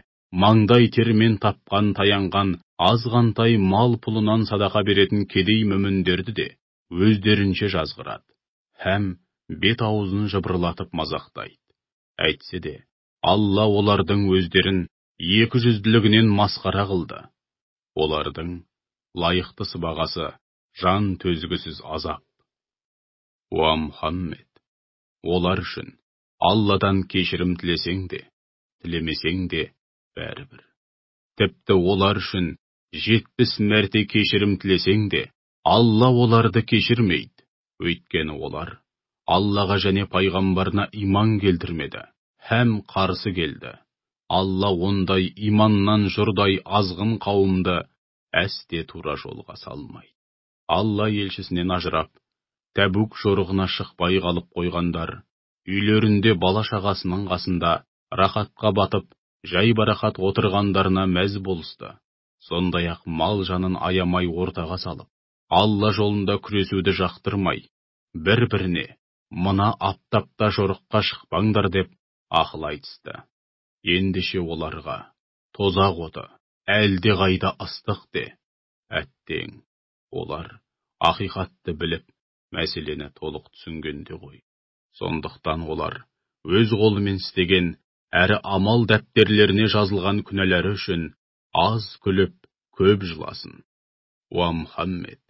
маңдай термен тапқан таянған азғантай мал пұлынан садақа беретін кедей мүміндерді де өздерінше жазғырады. Һәм бет аузын жыбырлатып мазақтайды. Әйтсе де, Алла олардың өздерін 200-лігінен масқара қылды. Олардың лайықты сыбағасы жан төзгісіз азап. Уа Мұхаммед, олар үшін Алладан кешірім тілесең де, тілемесең де бәрібір. Тіпті олар үшін 70 мәрте кешірім тілесең де, Алла оларды кешірмейді. Өйткені олар Аллаға және пайғамбарына иман келтірмеді, һәм қарсы келді. Алла ондай иманнан жұрдай азғын қауымды әсте тура жолға салмайды. Алла елшісінен ажырап, Тәбук жорығына шықпай қалып қойғандар, үйлерінде бала шағасының қасында рахатқа батып, жай барақат отырғандарына мәз болысты. Сондай-ақ мал жанын аямай ортаға салып, Алла жолында күресуді жақтырмай, бір-біріне мына аптапта жорыққа шықпаңдар деп ақыл айтысты. Ендеше оларға тозақ оты әлде қайда ыстық де. Әттең, олар ақиқатты біліп, мәселені толық түсінгенде ғой. Сондықтан олар өз қолымен істеген әрі амал дәптерлеріне жазылған күнәлары үшін аз күліп, көп жыласын. Уа Мұхаммед,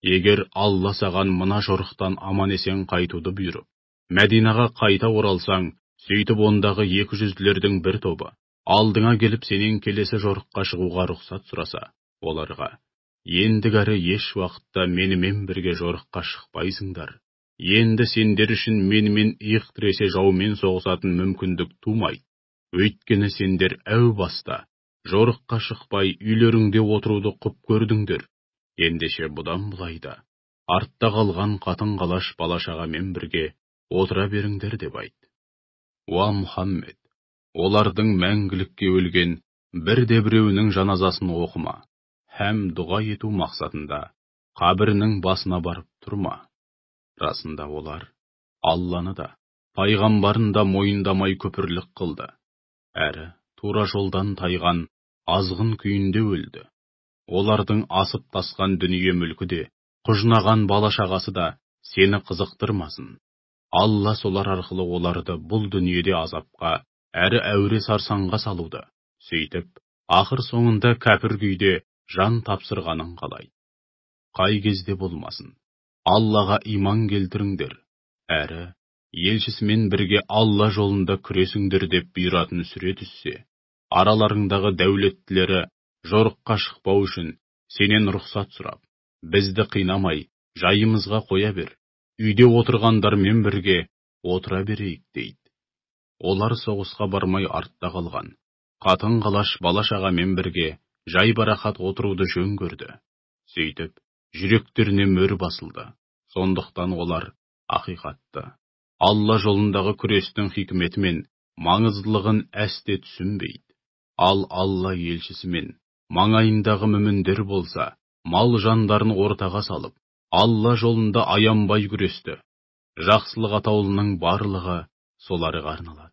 егер Алла саған мына жорықтан аман есен қайтуды бұйырып, Мәдинаға қайта оралсаң, сөйтіп ондағы 200-лердің бір тобы алдыңа келіп сенен келесі жорыққа шығуға рұқсат сұраса, оларға: ендігәрі еш уақытта менімен бірге жорыққа шықпайсыңдар. Енді сендер үшін менімен иық тіресе жаумен соғысатын мүмкіндік тумайды. Өйткені сендер әу баста жорыққа шықпай үйлеріңде отыруды құп көрдіңдер. Ендеше бұдан бұлайда артта қалған қатын-қалаш бала-шағамен бірге отыра беріңдер деп айт. Уа Мұхаммед, олардың мәңгілікке өлген бірде-біреуінің жаназасын оқыма, һәм дұға ету мақсатында қабірінің басына барып тұрма. Расында олар Алланы да, пайғамбарын да мойындамай күпірлік қылды, әрі тура жолдан тайған азғын күйінде өлді. Олардың асып тасқан дүние мүлкі де, құжынаған бала-шағасы да сені қызықтырмасын. Алла солар арқылы оларды бұл дүниеде азапқа, әрі әуре сарсаңға салуды, сөйтіп, ақыр соңында кәпір күйде жан тапсырғанын қалайды. Қай кезде болмасын, Аллаға иман келтіріңдер, әрі елшісімен бірге Алла жолында күресіңдер деп бұйыратын сүре түссе, араларыңдағы дәулеттілері жорыққа шықпау үшін сенен рұқсат сұрап, бізді қинамай, жайымызға қоя бер, үйде отырғандармен бірге отыра берейік дейді. Олар соғысқа бармай артта қалған, қатын-қалаш бала-шағамен бірге жай барақат отыруды жөн көрді. Сөйтіп, жүректеріне мөр басылды. Сондықтан олар ақиқатты, Алла жолындағы күрестің хикметі мен маңыздылығын әсте түсінбейді. Ал Алла елшісімен маңайындағы мүміндер болса, мал жандарын ортаға салып, Алла жолында аянбай күресті. Жақсылық атаулының барлығы соларға арналады.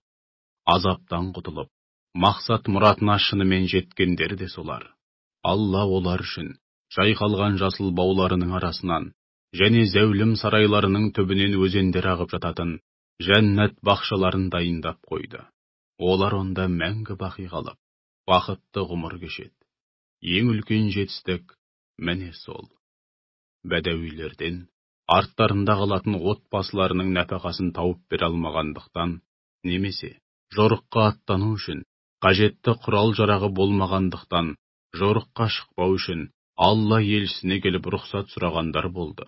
Азаптан құтылып, мақсат мұратына шынымен жеткендер де солар. Алла олар үшін жайқалған жасыл бауларының арасынан және зәулім сарайларының түбінен өзендер ағып жататын жәннат бақшаларын дайындап қойды. Олар онда мәңгі бақи қалып, бақытты ғұмыр кешеді. Ең үлкен жетістік міне сол. Бәдәуилерден арттарында қалатын отбасыларының нәпақасын тауып бере алмағандықтан, немесе жорыққа аттану үшін қажетті құрал-жарағы болмағандықтан, жорыққа шықпау үшін Алла елшісіне келіп рұқсат сұрағандар болды.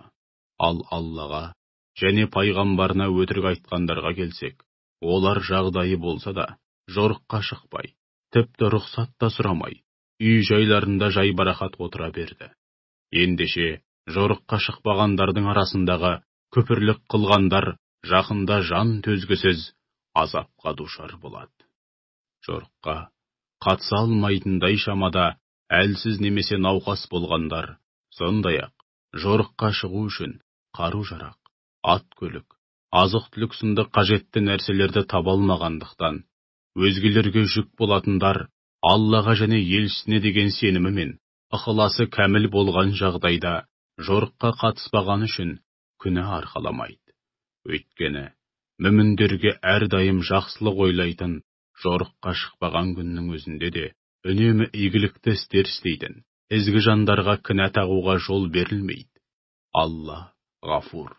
Ал Аллаға және пайғамбарына өтірік айтқандарға келсек, олар жағдайы болса да жорыққа шықпай, тіпті рұқсат та сұрамай, үй жайларында жайбарақат отыра берді. Ендеше жорыққа шықпағандардың арасындағы күпірлік қылғандар жақында жан төзгісіз азапқа душар болады. Жорыққа қатыса алмайтындай шамада әлсіз немесе науқас болғандар, сондай-ақ жорыққа шығу үшін қару-жарақ, ат-көлік, азық-түлік сынды қажетті нәрселерді таба алмағандықтан, өзгелерге жүк болатындар Аллаға және елшісіне деген сенімі мен ықыласы кәміл болған жағдайда жорыққа қатыспаған үшін күнә арқаламайды. Өйткені мүміндерге әрдайым жақсылық ойлайтын, жорыққа шықпаған күннің өзінде де үнемі игілікті істер істейтін, ізгі жандарға кінә тағуға жол берілмейді. Алла ғафур,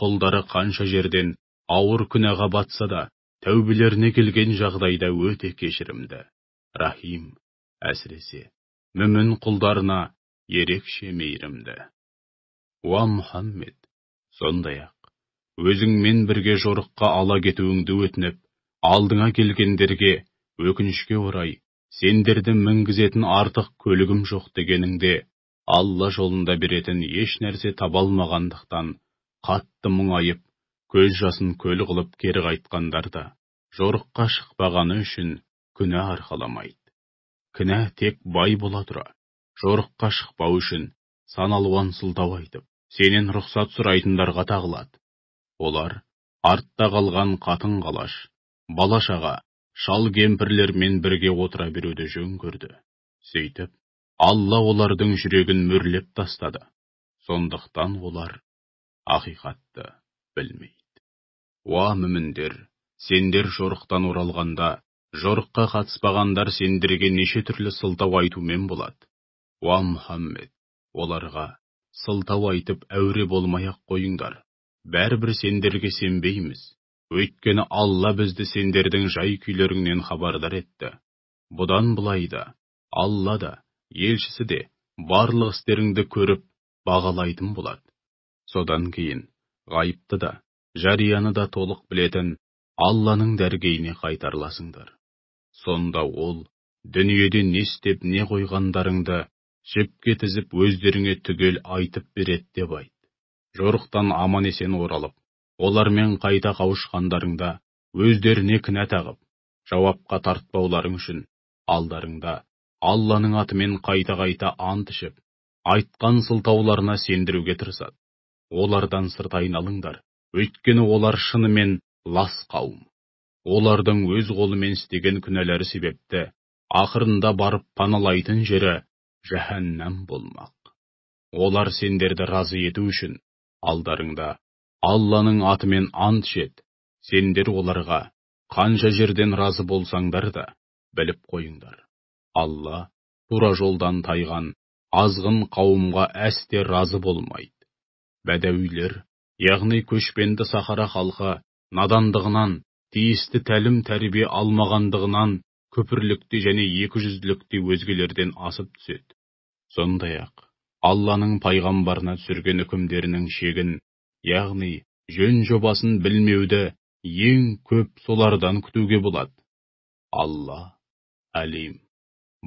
құлдары қанша жерден ауыр күнәға батса да, тәубелеріне келген жағдайда өте кешірімді. Рахим, әсіресе мүмін құлдарына ерекше мейірімді. Уа Мұхаммед, сондай-ақ өзіңмен бірге жорыққа ала кетуіңді өтініп, алдыңа келгендерге өкінішке орай сендерді мінгізетін артық көлігім жоқ дегеніңде, Алла жолында беретін еш нәрсе таба алмағандықтан қатты мұңайып, көз жасын көл қылып кері қайтқандар да жорыққа шықпағаны үшін күнә арқаламайды. Кінә тек бай бола тұра, жорыққа шықпау үшін саналуан сылтау айтып, сенен рұқсат сұрайтындарға тағылады. Олар артта қалған қатын-қалаш, бала-шаға, шал-кемпірлермен бірге отыра беруді жөн көрді. Сөйтіп, Алла олардың жүрегін мөрлеп тастады. Сондықтан олар ақиқатты білмейді. Уа мүміндер, сендер жорықтан оралғанда, жорыққа қатыспағандар сендерге неше түрлі сылтау айтумен болады. Уа Мұхаммед, оларға сылтау айтып әуре болмай-ақ қойыңдар. Бәрібір сендерге сенбейміз. Өйткені Алла бізді сендердің жай күйлеріңнен хабардар етті. Бұдан былай да, Алла да, елшісі де барлық істеріңді көріп, бағалайтын болады. Содан кейін, ғайыпты да, жарияны да толық білетін Алланың дәргейіне қайтарыласыңдар. Сонда ол, дүниеде не істеп не қойғандарыңды жіпке тізіп өздеріңе түгел айтып береді деп айт. Жорықтан аман есен оралып, олармен қайта қауышқандарыңда өздеріне кінә тағып, жауапқа тартпауларың үшін алдарыңда Алланың атымен қайта-қайта ант ішіп, айтқан сылтауларына сендіруге тырысады. Олардан сырт айналыңдар, өйткені олар шынымен лас қауым. Олардың өз қолымен істеген күнәлері себепті ақырында барып паналайтын жері жәһәннам болмақ. Олар сендерді разы ету үшін алдарыңда Алланың атымен ант ішеді. Сендер оларға қанша жерден разы болсаңдар да біліп қойыңдар. Алла тура жолдан тайған азғын қауымға әсте разы болмайды. Бәдәуилер, яғни көшпенді сахара халқы, надандығынан, тиісті тәлім тәрбие алмағандығынан, күпірлікте және екіжүзділікте өзгелерден асып түседі. Сондай-ақ, Алланың пайғамбарына түсірген үкімдерінің шегін, яғни жөн жобасын білмеуді ең көп солардан күтуге болады. Алла, әлим,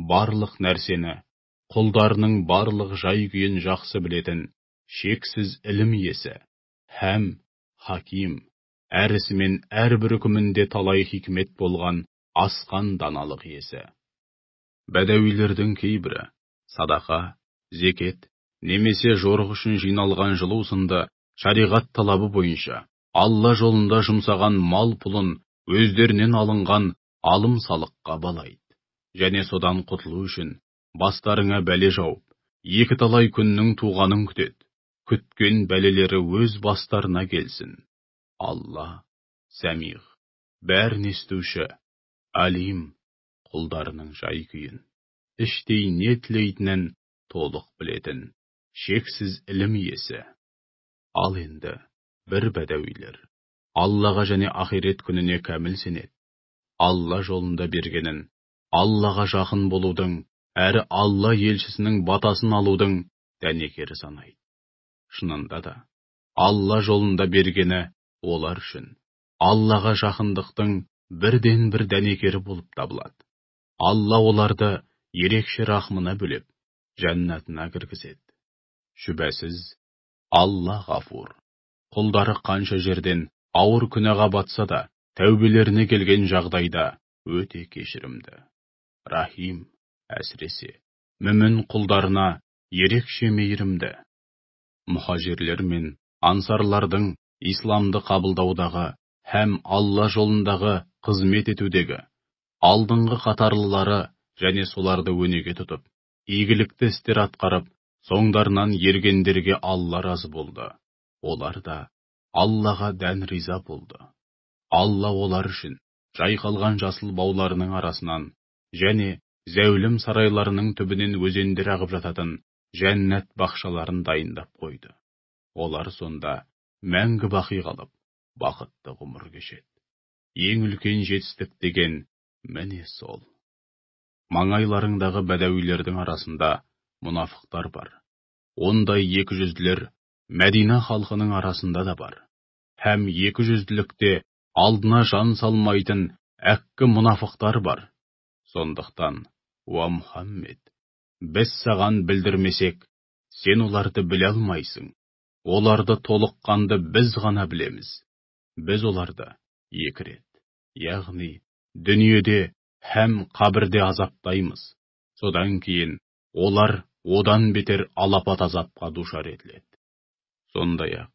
барлық нәрсені, құлдарының барлық жай күйін жақсы білетін, шексіз ілім иесі, һәм хаким, әрісі мен әрбір үкімінде талай хикмет болған асқан даналық иесі. Бәдәуилердің кейбірі садақа, зекет, немесе жорық үшін жиналған жылу сынды шариғат талабы бойынша Алла жолында жұмсаған мал пұлын өздерінен алынған алым салыққа балайды. Және содан құтылу үшін бастарыңа бәле жауып, екі талай күннің туғанын күтеді. Күткен бәлелері өз бастарына келсін. Алла, Сәмиғ, бәрін естуші, Алим, құлдарының жай күйін, іштей не тілейтінін толық білетін, шексіз ілім иесі. Ал енді бір бәдәуилер Аллаға және ақирет күніне кәміл сенеді. Алла жолында бергенін, Аллаға жақын болудың, әрі Алла елшісінің батасын алудың дәнекері санайды. Шынында да, Алла жолында бергені олар үшін Аллаға жақындықтың бірден бір дәнекері болып табылады. Алла оларды ерекше рахмына бөлеп, жәннатына кіргізеді. Шүбәсіз, Алла ғафур. Құлдары қанша жерден ауыр күнәға батса да, тәубелеріне келген жағдайда өте кешірімді. Рахим, әсіресе, мүмін құлдарына ерекше мейірімді. Мұхажирлер мен ансарлардың исламды қабылдаудағы һәм Алла жолындағы қызмет етудегі алдыңғы қатарлылары және соларды өнеге тұтып, игілікті істер атқарып, соңдарынан ергендерге Алла разы болды. Олар да Аллаға дән риза болды. Алла олар үшін жайқалған жасыл бауларының арасынан және зәулім сарайларының түбінен өзендер ағып жататын жәннат бақшаларын дайындап қойды. Олар сонда мәңгі бақи қалып, бақытты ғұмыр кешеді. Ең үлкен жетістік деген міне сол. Маңайларыңдағы бәдәуилердің арасында мұнафықтар бар. Ондай екіжүзділер Мәдина халқының арасында да бар. Һәм екіжүзділікте алдына жан салмайтын әккі мұнафықтар бар. Сондықтан, уа Мұхаммед, біз саған білдірмесек, сен оларды біле алмайсың. Оларды толыққанды біз ғана білеміз. Біз оларды екі рет, яғни дүниеде һәм қабірде азаптаймыз. Содан кейін олар одан бетер алапат азапқа душар етіледі. Сондай-ақ,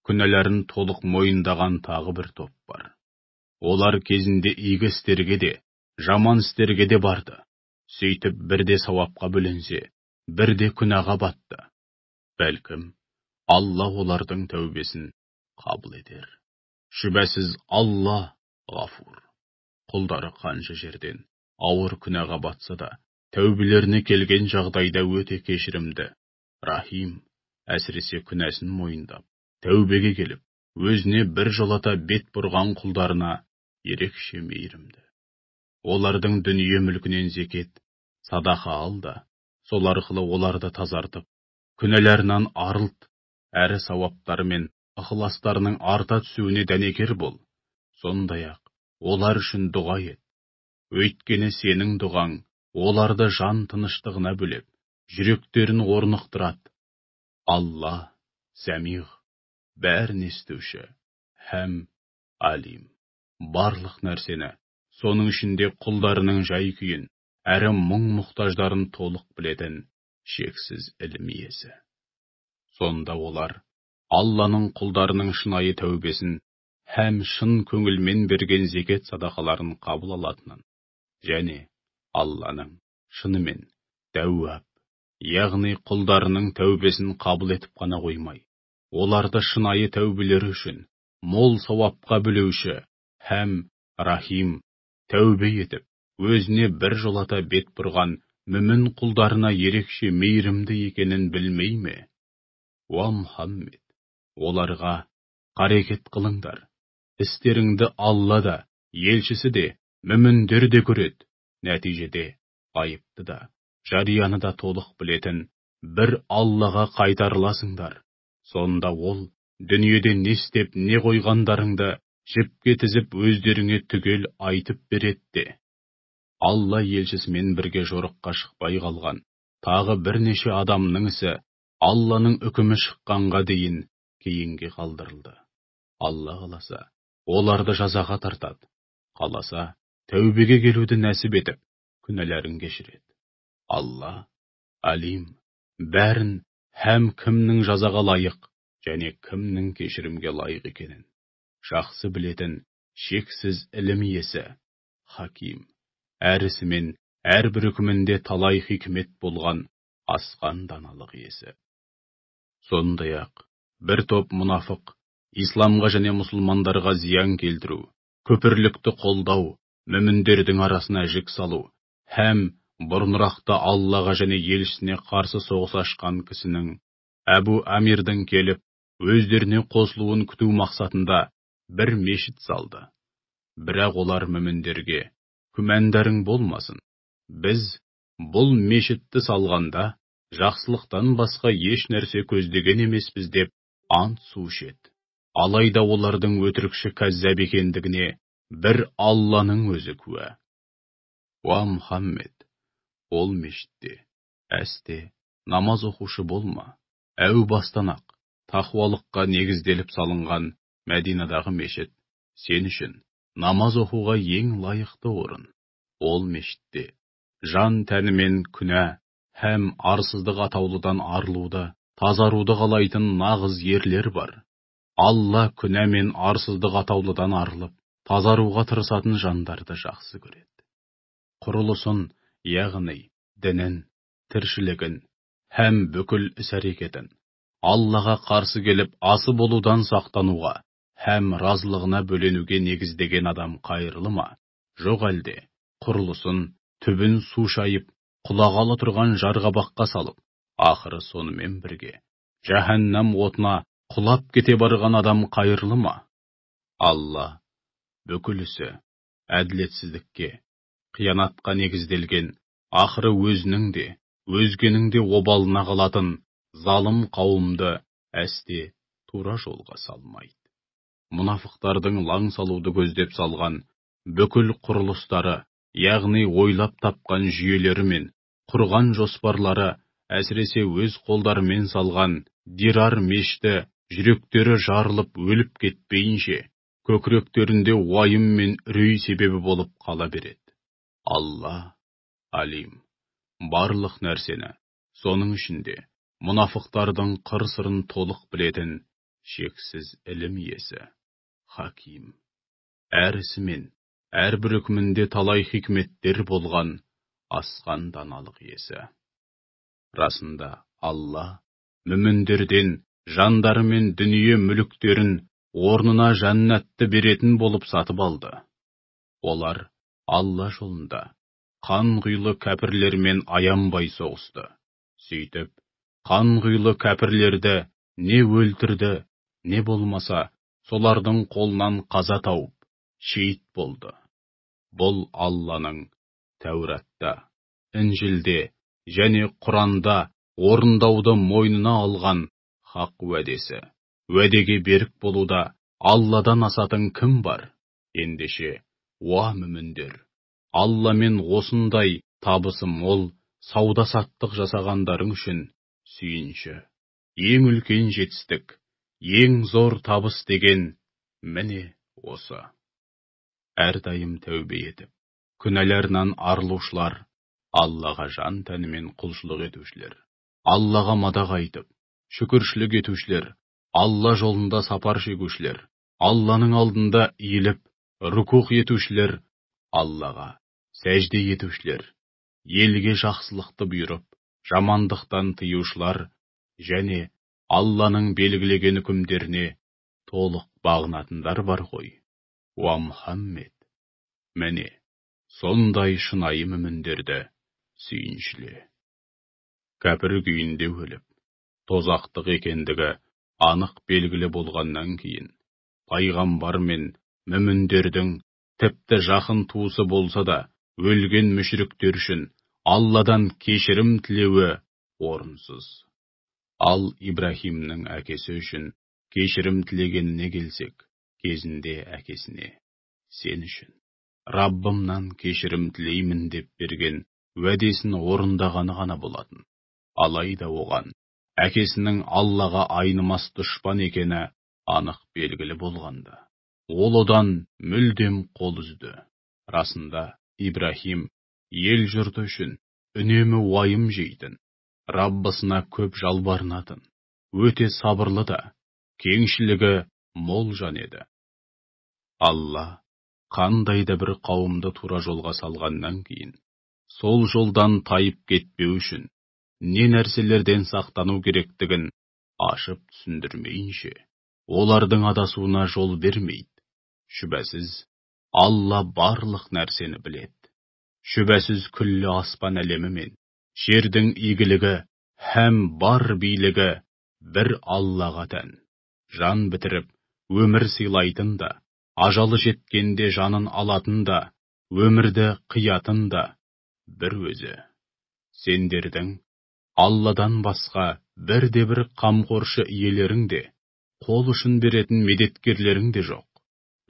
күнәләрін толық мойындаған тағы бір топ бар. Олар кезінде игі істерге де, жаман істерге де барды. Сөйтіп бірде сауапқа бөленсе, бірде күнәға батты. Бәлкім, Алла олардың тәубесін қабыл етер. Шүбәсіз Алла ғафур. Құлдары қанша жерден ауыр күнәға батса да, тәубелеріне келген жағдайда өте кешірімді. Рахим, әсіресе күнәсін мойындап, тәубеге келіп, өзіне бір жолата бет бұрған құлдарына ерекше мейірімді. Олардың дүние мүлкінен зекет, садақа ал да, сол арқылы оларды тазартып, күнәләрінен арылт, әрі сауаптары мен ықыластарының арта түсуіне дәнекер бол. Сондай-ақ, олар үшін дұға ет. Өйткені сенің дұғаң оларды жан тыныштығына бөлеп, жүректерін орнықтырады. Алла, Сәмиғ, бәрін естуші, һәм Алим, барлық нәрсені, соның ішінде құлдарының жай күйін, әрі мұң-мұқтаждарын толық білетін шексіз ілім иесі. Сонда олар Алланың құлдарының шынайы тәубесін һәм шын көңілмен берген зекет садақаларын қабыл алатынын, және Алланың шынымен тәуәп, яғни құлдарының тәубесін қабыл етіп қана қоймай, оларды шынайы тәубелері үшін мол сауапқа бөлеуші һәм Рахим, тәубе етіп, өзіне бір жолата бет бұрған мүмін құлдарына ерекше мейірімді екенін білмей ме? Уа Мұхаммед, оларға қарекет қылыңдар. Істеріңді Алла да, елшісі де, мүміндер де көреді. Нәтижеде ғайыпты да, жарияны да толық білетін бір Аллаға қайтарыласыңдар. Сонда ол, дүниеде не істеп, не қойғандарыңды жіпке тізіп өздеріңе түгел айтып береді. Алла елшісімен бірге жорыққа шықпай қалған тағы бірнеше адамның ісі Алланың үкімі шыққанға дейін кейінге қалдырылды. Алла қаласа, оларды жазаға тартады. Қаласа, тәубеге келуді нәсіп етіп, күнәләрін кешіреді. Алла, Алим, бәрін һәм кімнің жазаға лайық, және кімнің кешірімге лайық екенін жақсы білетін шексіз ілім иесі, Хаким, әр ісімен, әрбір үкімінде талай хикмет болған асқан даналық иесі. Сондай-ақ, бір топ мұнафық, исламға және мұсылмандарға зиян келтіру, көпірлікті қолдау, мүміндердің арасына жік салу, һәм бұрынырақта Аллаға және елшісіне қарсы соғыс ашқан кісінің Әбу Амирдің келіп, өздеріне қосылуын күту мақсатында бір мешіт салды. Бірақ олар мүміндерге, күмәндарың болмасын, біз бұл мешітті салғанда жақсылықтан басқа еш нәрсе көздеген емеспіз деп ант су ішеді. Алайда олардың өтірікші кәззәб екендігіне бір Алланың өзі куә. Уа Мұхаммед, ол мешітте, әсте, намаз оқушы болма. Әу бастан-ақ тақуалыққа негізделіп салынған Мәдинадағы мешіт сен үшін намаз оқуға ең лайықты орын. Ол мешітте жан тәнімен күнә һәм арсыздық атаулыдан арылуды, тазаруды қалайтын нағыз ерлер бар. Алла күнә мен арсыздық атаулыдан арылып, тазаруға тырысатын жандарды жақсы көреді. Құрылысын, яғни дінін, тіршілігін һәм бүкіл іс-әрекетін Аллаға қарсы келіп асы болудан сақтануға һәм разылығына бөленуге негіздеген адам қайырлы ма? Жоқ әлде, құрылысын, түбін су шайып, құлағалы тұрған жарғабаққа салып, ақыры сонымен бірге жаһаннам отына құлап кете барған адам қайырлы ма? Алла бүкіл ісі әділетсіздікке, қиянатқа негізделген, ақыры өзінің де, өзгенің де обалына қалатын залым қауымды әсте тура жолға салмайды. Мұнафықтардың лаң салуды көздеп салған бүкіл құрылыстары, яғни ойлап тапқан жүйелері мен құрған жоспарлары, әсіресе өз қолдарымен салған Дирар мешіті жүректері жарылып өліп кетпейінше, көкіректерінде уайым мен үрей себебі болып қала береді. Алла, Алим, барлық нәрсені, соның ішінде мұнафықтардың қыр-сырын толық білетін шексіз ілім иесі, Хаким, әр ісімен, әрбір үкімінде талай хикметтер болған асқан даналық иесі. Расында Алла мүміндерден жандары мен дүние мүліктерін орнына жәннатты беретін болып сатып алды. Олар Алла жолында қан құйлы кәпірлермен аянбай соғысты. Сөйтіп, қан құйлы кәпірлерді не өлтірді, не болмаса солардың қолынан қаза тауып, шейіт болды. Бұл Алланың Тәуратта, Інжілде және Құранда орындауды мойнына алған хақ уәдесі. Уәдеге берік болуда Алладан асатын кім бар? Ендеше, уа мүміндер, Алламен осындай табысы мол, сауда-саттық жасағандарың үшін сүйінші. Ең үлкен жетістік, ең зор табыс деген міне осы. Әрдайым тәубе етіп, күнәларынан арылушылар, Аллаға жан тәнімен құлшылық етушілер, Аллаға мадақ айтып, шүкіршілік етушілер, Алла жолында сапар шегушілер, Алланың алдында иіліп, рүкух етушілер, Аллаға сәжде етушілер, елге жақсылықты бұйырып, жамандықтан тыюшылар және Алланың белгілеген үкімдеріне толық бағынатындар бар ғой. Уа Мұхаммед, міне, сондай шынайы мүміндерді сүйіншіле. Кәпір күйінде өліп, тозақтық екендігі анық белгілі болғаннан кейін, пайғамбар мен мүміндердің тіпті жақын туысы болса да, өлген мүшіріктер үшін Алладан кешірім тілеуі орынсыз. Ал Ибрахимнің әкесі үшін кешірім тілегеніне келсек, кезінде әкесіне, сен үшін Раббымнан кешірім тілеймін деп берген уәдесін орындағаны ғана болатын. Алайда оған әкесінің Аллаға айнымас дұшпан екені анық белгілі болғанда, ол одан мүлдем қол үзді. Расында, Ибрахим ел жұрты үшін үнемі уайым жейтін, Раббысына көп жалбарынатын, өте сабырлы да, кеңшілігі мол жан еді. Алла қандай да бір қауымды тура жолға салғаннан кейін, сол жолдан тайып кетпеу үшін не нәрселерден сақтану керектігін ашып түсіндірмейінше, олардың адасуына жол бермейді. Шүбәсіз, Алла барлық нәрсені біледі. Шүбәсіз күллі аспан әлемі мен жердің игілігі һәм бар билігі бір Аллаға тән. Жан бітіріп, өмір сыйлайтын да, ажалы жеткенде жанын алатын да, өмірді қиятын да бір өзі. Сендердің Алладан басқа бірде-бір қамқоршы иелерің де, қол ұшын беретін медеткерлерің де жоқ.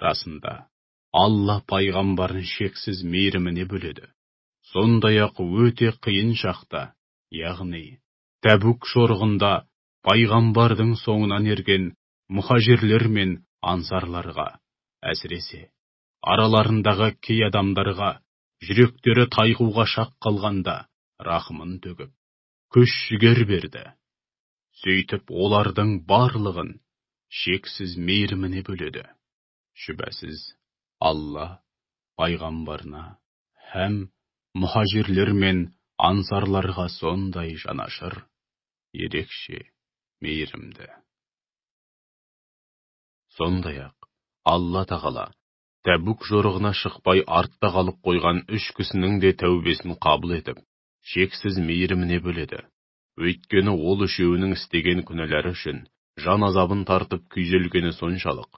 Расында, Алла пайғамбарын шексіз мейіріміне бөледі. Сондай-ақ өте қиын шақта, яғни Тәбук жорығында пайғамбардың соңынан ерген мұхажирлер мен ансарларға, әсіресе араларындағы кей адамдарға, жүректері тайғуға шақ қалғанда рахымын төгіп, күш-жігер берді. Сөйтіп олардың барлығын шексіз мейіріміне бөледі. Шүбәсіз, Алла пайғамбарына һәм мұхажирлер мен ансарларға сондай жанашыр, ерекше мейірімді. Сондай-ақ, Алла тағала Тәбук жорығына шықпай артта қалып қойған 3 кісінің де тәубесін қабыл етіп, шексіз мейіріміне бөледі. Өйткені ол үшеуінің істеген күнәлары үшін жан азабын тартып күйзелгені соншалық,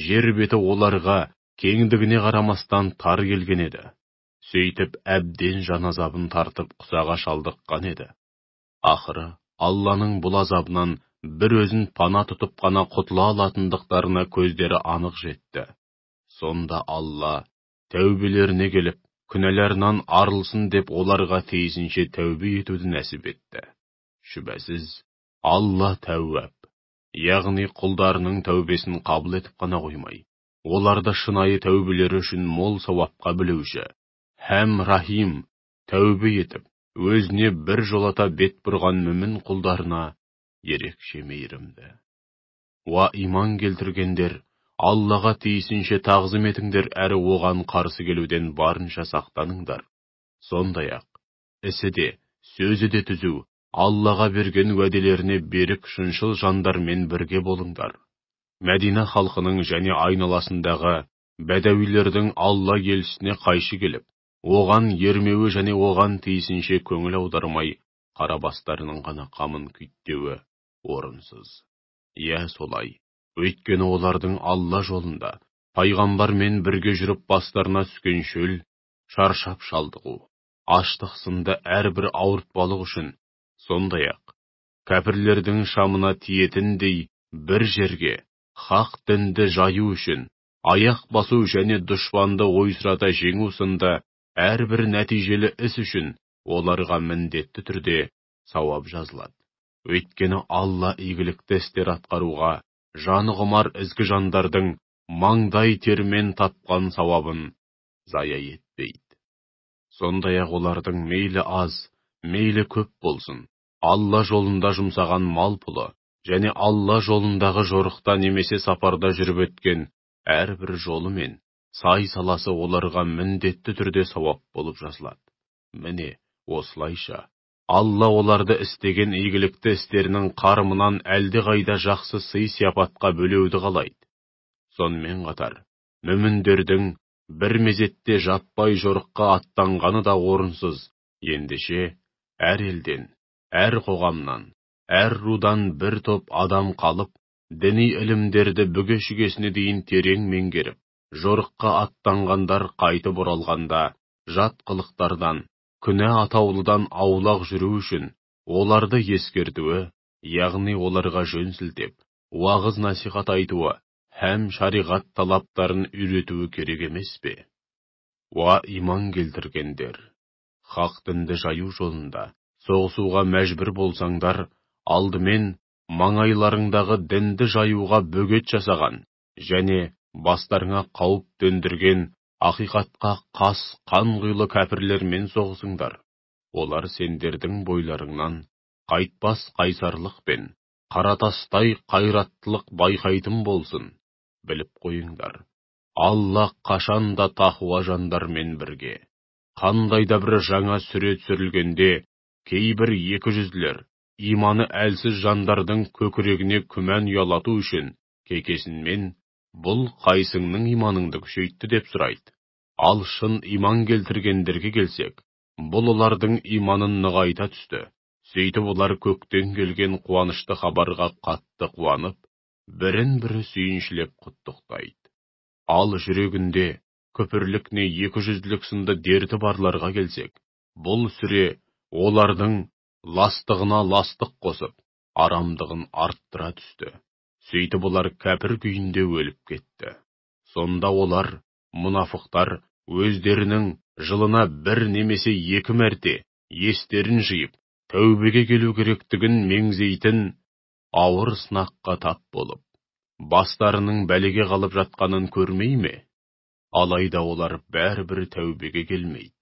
жер беті оларға кеңдігіне қарамастан тар келген еді. Сөйтіп әбден жан азабын тартып құсаға шалдыққан еді. Ақыры, Алланың бұл азабынан бір өзін пана тұтып қана құтыла алатындықтарына көздері анық жетті. Сонда Алла тәубелеріне келіп, күнәларынан арылсын деп оларға тиісінше тәубе етуді нәсіп етті. Шүбәсіз, Алла тәуәп, яғни құлдарының тәубесін қабыл етіп қана қоймай, оларды шынайы тәубелері үшін мол сауапқа білеуші, һәм рахим, тәубе етіп, өзіне бір жолата бет бұрған мүмін құлдарына ерекше мейірімді. Уа иман келтіргендер, Аллаға тиісінше тағзым етіңдер, әрі оған қарсы келуден барынша сақтаныңдар. Сондай-ақ, ісі де, сөзі де түзу, Аллаға берген уәделеріне берік шыншыл жандармен бірге болыңдар. Мәдина халқының және айналасындағы бәдәуилердің Алла елшісіне қайшы келіп, оған ермеуі және оған тиісінше көңіл аудармай, қарабастарының ғана қамын күйттеуі орынсыз. Иә, солай. Өйткені олардың Алла жолында, пайғамбармен бірге жүріп бастарына түскен шөл, шаршап шалдығу, аштық сынды әрбір ауыртпалық үшін, сондай-ақ, кәпірлердің шамына тиетіндей бір жерге хақ дінді жаю үшін, аяқ басу және дұшпанды ойсырата жеңу сынды әрбір нәтижелі іс үшін оларға міндетті түрде сауап жазылады. Өйткені Алла игілікті істер атқаруға жаны құмар ізгі жандардың маңдай термен тапқан сауабын зая етпейді. Сондай-ақ олардың мейлі аз, мейлі көп болсын, Алла жолында жұмсаған мал пұлы және Алла жолындағы жорықта немесе сапарда жүріп өткен әрбір жолы мен сай саласы оларға міндетті түрде сауап болып жазылады. Міне, осылайша Алла оларды істеген игілікті істерінің қарымынан әлде қайда жақсы сый-сияпатқа бөлеуді қалайды. Сонымен қатар, мүміндердің бір мезетте жаппай жорыққа аттанғаны да орынсыз. Ендеше, әр елден, әр қоғамнан, әр рудан бір топ адам қалып, діни ілімдерді бүге-шүгесіне дейін терең меңгеріп, жорыққа аттанғандар қайтып оралғанда, жат қылықтардан, күнә атаулыдан аулақ жүру үшін, оларды ескертуі, яғни оларға жөн сілтеп, уағыз насихат айтуы, һәм шариғат талаптарын үйретуі керек емес пе? Уа иман келтіргендер! Хақ дінді жаю жолында соғысуға мәжбүр болсаңдар, алдымен маңайларыңдағы дінді жаюға бөгет жасаған және бастарыңа қауіп төндірген, ақиқатқа қас қан құйлы кәпірлермен соғысыңдар. Олар сендердің бойларыңнан қайтпас қайсарлық пен қаратастай қайраттылық байқайтын болсын. Біліп қойыңдар, Алла қашанда тақуа жандармен бірге. Қандай да бір жаңа сүре түсірілгенде, кейбір екіжүзділер иманы әлсіз жандардың көкірегіне күмән ұялату үшін кекесінмен бұл қайсыңның иманыңды күшейтті деп сұрайды. Ал шын иман келтіргендерге келсек, бұл олардың иманын нығайта түсті. Сөйтіп олар көктен келген қуанышты хабарға қатты қуанып, бірін-бірі сүйіншілеп құттықтайды. Ал жүрегінде күпірлік не екіжүзділік сынды дерті барларға келсек, бұл сүре олардың ластығына ластық қосып, арамдығын арттыра түсті. Сөйтіп олар кәпір күйінде өліп кетті. Сонда олар, мұнафықтар, өздерінің жылына бір немесе екі мәрте естерін жиып, тәубеге келу керектігін меңзейтін ауыр сынаққа тап болып, бастарының бәлеге қалып жатқанын көрмей ме? Алайда олар бәрібір тәубеге келмейді.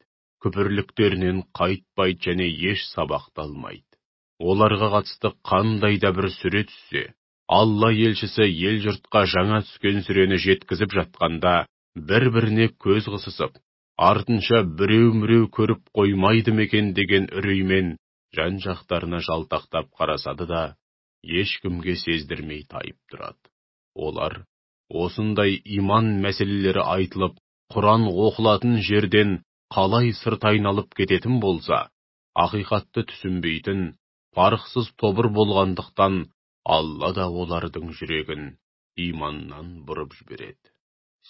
Күпірліктерінен қайтпайды және еш сабақты алмайды. Оларға қатысты қандай да бір сүре түссе, Алла елшісі ел жұртқа жаңа түскен сүрені жеткізіп жатқанда, бір-біріне көз қысысып, артынша біреу-міреу көріп қоймайды мекен деген үреймен жан-жақтарына жалтақтап қарасады да, ешкімге сездірмей тайып тұрады. Олар, осындай иман мәселелері айтылып, Құран оқылатын жерден қалай сырт айналып кететін болса, ақиқатты түсінбейтін, парықсыз тобыр болғандықтан, Алла да олардың жүрегін иманнан бұрып жібереді.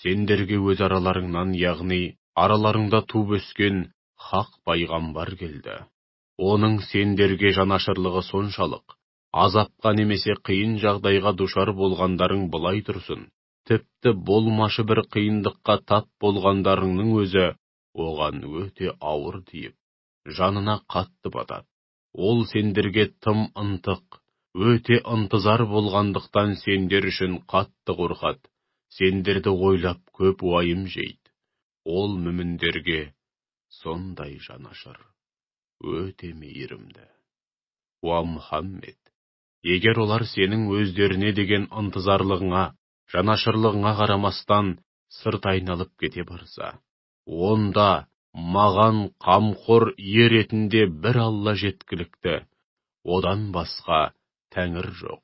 Сендерге өз араларыңнан, яғни араларыңда туып өскен хақ пайғамбар келді. Оның сендерге жанашырлығы соншалық, азапқа немесе қиын жағдайға душар болғандарың былай тұрсын, тіпті болмашы бір қиындыққа тап болғандарыңның өзі оған өте ауыр тиіп, жанына қатты батады. Ол сендерге тым ынтық, өте ынтызар болғандықтан сендер үшін қатты қорқады, сендерді ойлап көп уайым жейді. Ол мүміндерге сондай жанашыр, өте мейірімді. Уа Мұхаммед, егер олар сенің өздеріне деген ынтызарлығыңа, жанашырлығыңа қарамастан сырт айналып кете барса, онда маған қамқор ер ретінде бір Алла жеткілікті, одан басқа тәңір жоқ.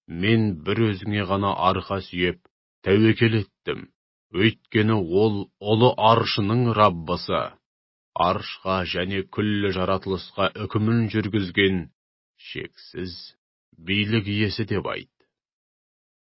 Мен бір өзіңе ғана арқа сүйеп, тәуекел еттім. Өйткені ол ұлы аршының Раббысы, аршқа және күллі жаратылысқа үкімін жүргізген шексіз билік иесі деп айт.